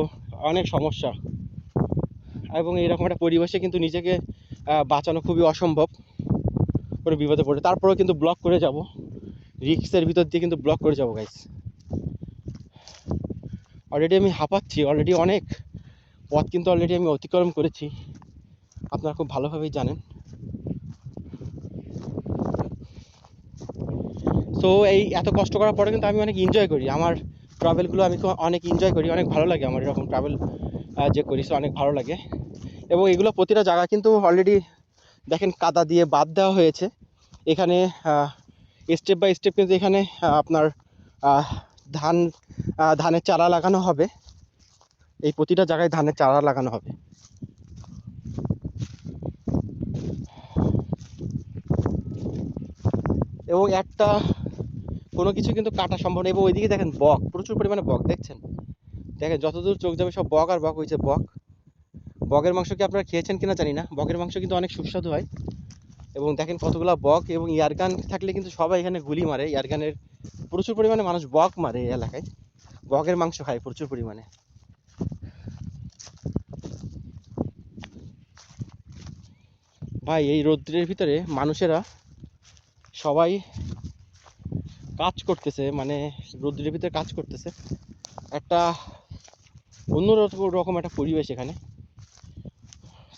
অনেক সমস্যা, এবং এইরকম একটা পরিবেশে কিন্তু নিজেকে বাঁচানো খুবই অসম্ভব কোনো বিপদে পড়ে। তারপরেও কিন্তু ব্লক করে যাব, রিক্সের ভিতর দিয়ে কিন্তু ব্লক করে যাবো গাইস। অলরেডি আমি হাঁপাচ্ছি, অলরেডি অনেক পথ কিন্তু অলরেডি আমি অতিক্রম করেছি, আপনারা খুব ভালোভাবেই জানেন। সো এই এত কষ্ট করার পরে কিন্তু আমি অনেক এনজয় করি আমার ট্রাভেলগুলো, আমি অনেক এনজয় করি, অনেক ভালো লাগে আমার এরকম ট্রাভেল যে করি। সো অনেক ভালো লাগে। এবং এগুলো প্রতিটা জায়গা কিন্তু অলরেডি দেখেন কাদা দিয়ে বাদ দেওয়া হয়েছে এখানে। স্টেপ বাই স্টেপ কিন্তু এখানে আপনার আহ, ধান ধানের চারা লাগানো হবে। এই প্রতিটা জায়গায় ধানের চারা লাগানো হবে। এবং একটা কোনো কিছু কিন্তু কাটা সম্ভব নেই। এবং ওইদিকে দেখেন বক, প্রচুর পরিমাণে বক দেখছেন। দেখেন যতদূর চোখ যাবে সব বক আর বক, হয়েছে বক। বকের মাংস কি আপনারা খেয়েছেন কিনা জানি না, বকের মাংস কিন্তু অনেক সুস্বাদু হয়। এবং দেখেন কতগুলো বক, এবং ইয়ারগান থাকলে কিন্তু সবাই এখানে গুলি মারে। ইয়ারগানের প্রচুর পরিমাণে মানুষ বক মারে এই এলাকায়, বকের মাংস খায় প্রচুর পরিমাণে। ভাই এই রৌদ্রের ভিতরে মানুষেরা সবাই কাজ করতেছে, মানে রৌদ্রের ভিতরে কাজ করতেছে, একটা অন্যরকম একটা পরিবেশ এখানে।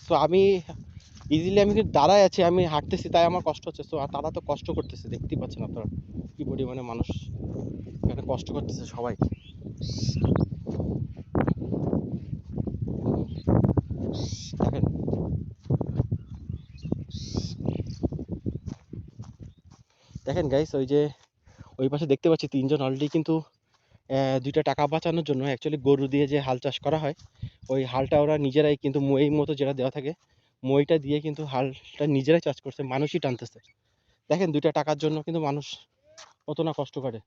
তো আমি ইজিলি আমি কিন্তু দাঁড়ায় আছি, আমি হাঁটতেছি তাই আমার কষ্ট হচ্ছে। তো তারা তো কষ্ট করতেছে, দেখতেই পাচ্ছেন আপনারা কি পরিমাণে মানুষ এখানে কষ্ট করতেছে সবাই। দেখেন দেখেন গাইস, ওই যে ওই পাশে দেখতে পাচ্ছি তিনজন অলরেডি কিন্তু দুইটা টাকা বাঁচানোর জন্য অ্যাকচুয়ালি গরু দিয়ে যে হাল চাষ করা হয়, ওই হালটা ওরা নিজেরাই কিন্তু মই মতো যেটা দেওয়া থাকে, মইটা দিয়ে কিন্তু হালটা নিজেরাই চাষ করছে, মানুষই টানতেছে। দেখেন দুইটা টাকার জন্য কিন্তু মানুষ কত না কষ্ট করে।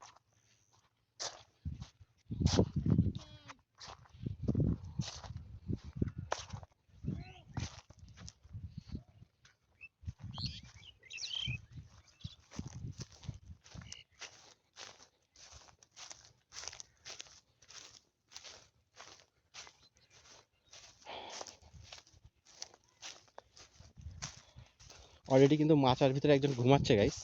অলরেডি কিন্তু মাচার ভিতরে একজন ঘুমাচ্ছে গাইস।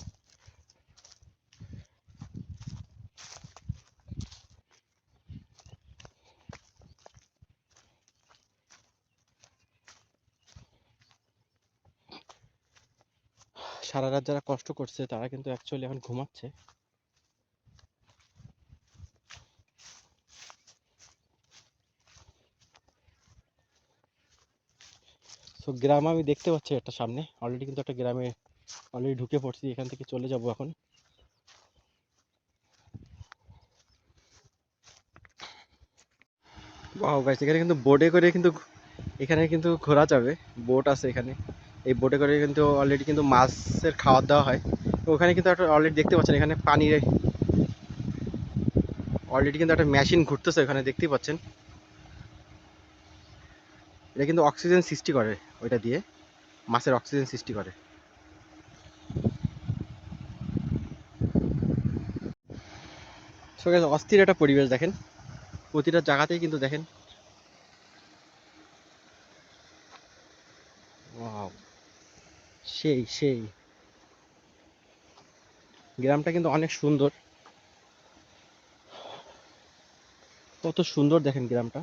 সারা রাত যারা কষ্ট করছে তারা কিন্তু অ্যাকচুয়ালি এখন ঘুমাচ্ছে। সো গ্রাম আমি দেখতে পাচ্ছি একটা সামনে, অলরেডি কিন্তু একটা গ্রামে অলরেডি ঢুকে পড়ছি, এখান থেকে চলে যাব এখন। ওয়াও গাইস, এখানে কিন্তু বোটে করে কিন্তু এখানে কিন্তু ঘোরা যাবে। বোট আছে এখানে, এই বোটে করে কিন্তু অলরেডি কিন্তু মাছের খাবার দেওয়া হয়। তো ওখানে কিন্তু একটা অলরেডি দেখতে পাচ্ছেন এখানে পানির অলরেডি কিন্তু একটা মেশিন ঘুরতেছে ওখানে, দেখতেই পাচ্ছেন। এটা কিন্তু অক্সিজেন সৃষ্টি করে, ওইটা দিয়ে মাছের অক্সিজেন সৃষ্টি করে। সো গাইস, অস্থির একটা পরিবেশ দেখেন, প্রতিটা জায়গাতেই কিন্তু দেখেন। ওয়াও, সেই সেই গ্রামটা কিন্তু অনেক সুন্দর, কত সুন্দর দেখেন গ্রামটা।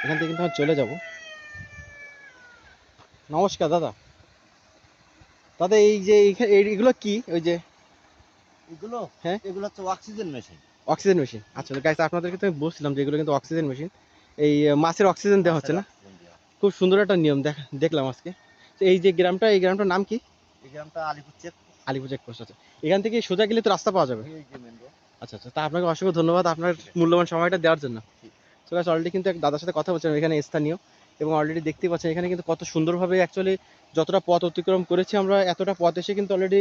এখান থেকে কিন্তু আমরা চলে যাব। নমস্কার দাদা। দাদা এই যে এইগুলো কি, ওই যে এগুলো হ্যাঁ এগুলো হচ্ছে অক্সিজেন মেশিন। Oxygen machine? আচ্ছা গাইস, আপনাদেরকে তো আমি বলছিলাম যে এগুলো কিন্তু অক্সিজেন মেশিন। এই মাছের অক্সিজেন দেওয়া হচ্ছে না? খুব সুন্দর একটা নিয়ম দেখলাম আজকে। তো এই যে গ্রামটা, এই গ্রামটার নাম কি? এই গ্রামটা আলিপুর চেক। আলিপুর চেকপোস্ট। আছে এখান থেকে সোজা গেলে তো রাস্তা পাওয়া যাবে। এই যে মেন রোড। আচ্ছা আচ্ছা, তা আপনাকে অসংখ্য ধন্যবাদ আপনার মূল্যবান সময়টা দেওয়ার জন্য। তো গাইস, অলরেডি কিন্তু এক দাদার সাথে কথা বলছিলাম এখানে স্থানীয়, এবং অলরেডি দেখতেই পাচ্ছেন এখানে কিন্তু কত সুন্দরভাবে অ্যাকচুয়ালি যতটা পথ অতিক্রম করেছি আমরা, এতটা পথ এসে কিন্তু অলরেডি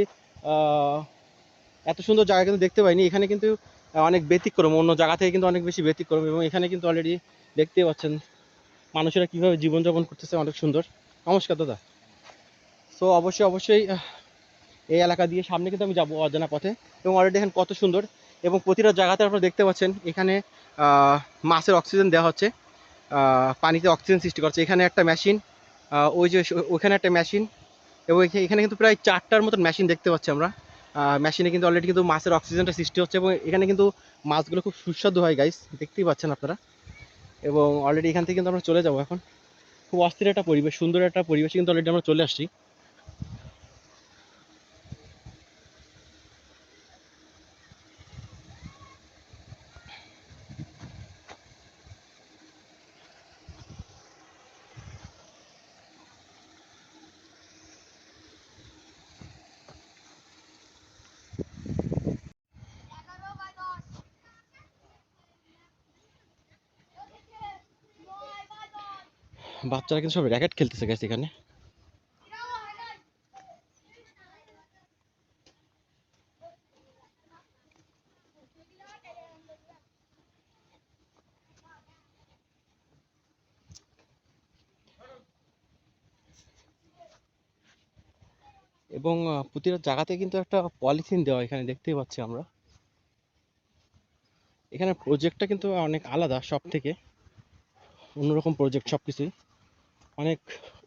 এত সুন্দর জায়গা কিন্তু দেখতে পাইনি। এখানে কিন্তু অনেক ব্যতিক্রম, অন্য জায়গা থেকে কিন্তু অনেক বেশি ব্যতিক্রম, এবং এখানে কিন্তু অলরেডি দেখতেই পাচ্ছেন মানুষেরা কীভাবে জীবনযাপন করতেছে, অনেক সুন্দর। নমস্কার দাদা। সো অবশ্যই অবশ্যই এই এলাকা দিয়ে সামনে কিন্তু আমি যাবো অজানা পথে, এবং অলরেডি এখানে কত সুন্দর, এবং প্রতিটা জায়গাতে আপনারা দেখতে পাচ্ছেন এখানে মাছের অক্সিজেন দেওয়া হচ্ছে, পানিতে অক্সিজেন সৃষ্টি করছে। এখানে একটা মেশিন, ওই যে ওইখানে একটা মেশিন, এবং এখানে কিন্তু প্রায় 4টার মতন মেশিন দেখতে পাচ্ছি আমরা। মেশিনে কিন্তু অলরেডি কিন্তু মাছের অক্সিজেনটা সৃষ্টি হচ্ছে, এবং এখানে কিন্তু মাছগুলো খুব সুস্বাদু হয় গাইস, দেখতেই পাচ্ছেন আপনারা। এবং অলরেডি এখান থেকে কিন্তু আমরা চলে যাবো এখন। খুব অস্থির একটা পরিবেশ, সুন্দর একটা পরিবেশ কিন্তু অলরেডি আমরা চলে আসছি। বাচ্চারা কিন্তু সব র্যাকেট খেলতেছে গাইস এখানে। এবং প্রতিটা জায়গাতে কিন্তু একটা পলিথিন দেওয়া, এখানে দেখতেই পাচ্ছি আমরা। এখানে প্রজেক্টটা কিন্তু অনেক আলাদা সব থেকে, অন্যরকম প্রজেক্ট, সব কিছুই অনেক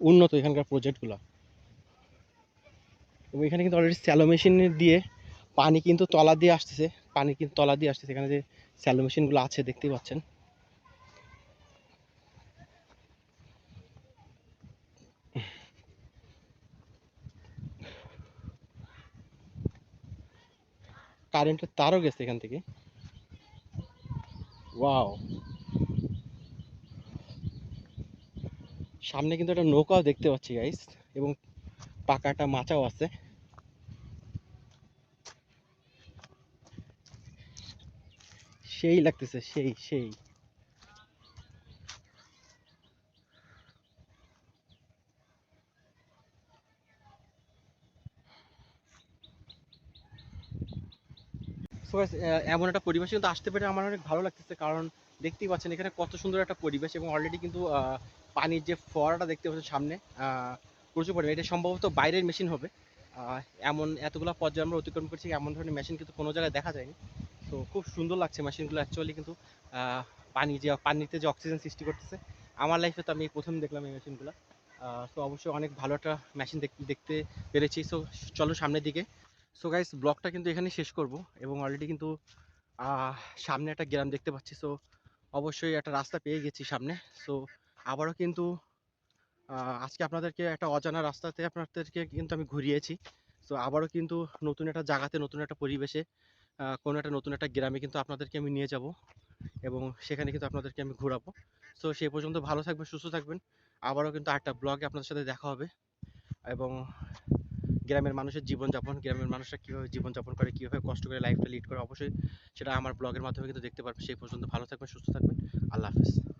উন্নত এখানকার প্রজেক্টগুলো। এবং এখানে কিন্তু অলরেডি স্যালো মেশিন দিয়ে পানি কিন্তু তলা দিয়ে আসতেছে, পানি কিন্তু তলা দিয়ে আসতেছে, এখানে যে স্যালো মেশিনগুলো আছে দেখতেই পাচ্ছেন। কারেন্টের তারও গেছে এখান থেকে। ওয়াও, সামনে কিন্তু একটা নৌকাও দেখতে পাচ্ছি গাইস, এবং পাকা একটা মাচাও আছে। সেই লাগতেছে, সেই সেই। সো এমন একটা পরিবেশে কিন্তু আসতে পেরে আমার অনেক ভালো লাগতেছে, কারণ দেখতেই পাচ্ছেন এখানে কত সুন্দর একটা পরিবেশ, এবং অলরেডি কিন্তু পানির যে ফোয়ারাটা দেখতে পাচ্ছেন সামনে প্রচুর পরিমাণে, এটা সম্ভবত বাইরের মেশিন হবে। এমন এতগুলো পর্যায়ে আমরা অতিক্রম করছি, এমন ধরনের মেশিন কিন্তু কোনো জায়গায় দেখা যায়নি। তো খুব সুন্দর লাগছে মেশিনগুলো অ্যাকচুয়ালি, কিন্তু পানিতে যে অক্সিজেন সৃষ্টি করতেছে, আমার লাইফে তো আমি এই প্রথম দেখলাম এই মেশিনগুলো। সো অবশ্যই অনেক ভালো একটা মেশিন দেখতে পেরেছি। সো চলো সামনের দিকে। সো গাইস, ব্লগটা কিন্তু এখানেই শেষ করব, এবং অলরেডি কিন্তু আহ, সামনে একটা গ্রাম দেখতে পাচ্ছি। সো অবশ্যই একটা রাস্তা পেয়ে গেছি সামনে। সো আবারও কিন্তু আজকে আপনাদেরকে একটা অজানা রাস্তাতে আপনাদেরকে কিন্তু আমি ঘুরিয়েছি। সো আবারও কিন্তু নতুন একটা জায়গাতে, নতুন একটা পরিবেশে, কোনো একটা নতুন একটা গ্রামে কিন্তু আপনাদেরকে আমি নিয়ে যাব, এবং সেখানে কিন্তু আপনাদেরকে আমি ঘোরাবো। সো সেই পর্যন্ত ভালো থাকবেন, সুস্থ থাকবেন। আবারও কিন্তু আরেকটা ব্লগে আপনাদের সাথে দেখা হবে, এবং গ্রামের মানুষের জীবনযাপন, গ্রামের মানুষরা কীভাবে জীবনযাপন করে, কীভাবে কষ্ট করে লাইফটা লিড করে, অবশ্যই সেটা আমার ব্লগের মাধ্যমে কিন্তু দেখতে পারবেন। সেই পর্যন্ত ভালো থাকবেন, সুস্থ থাকবেন। আল্লাহ হাফেজ।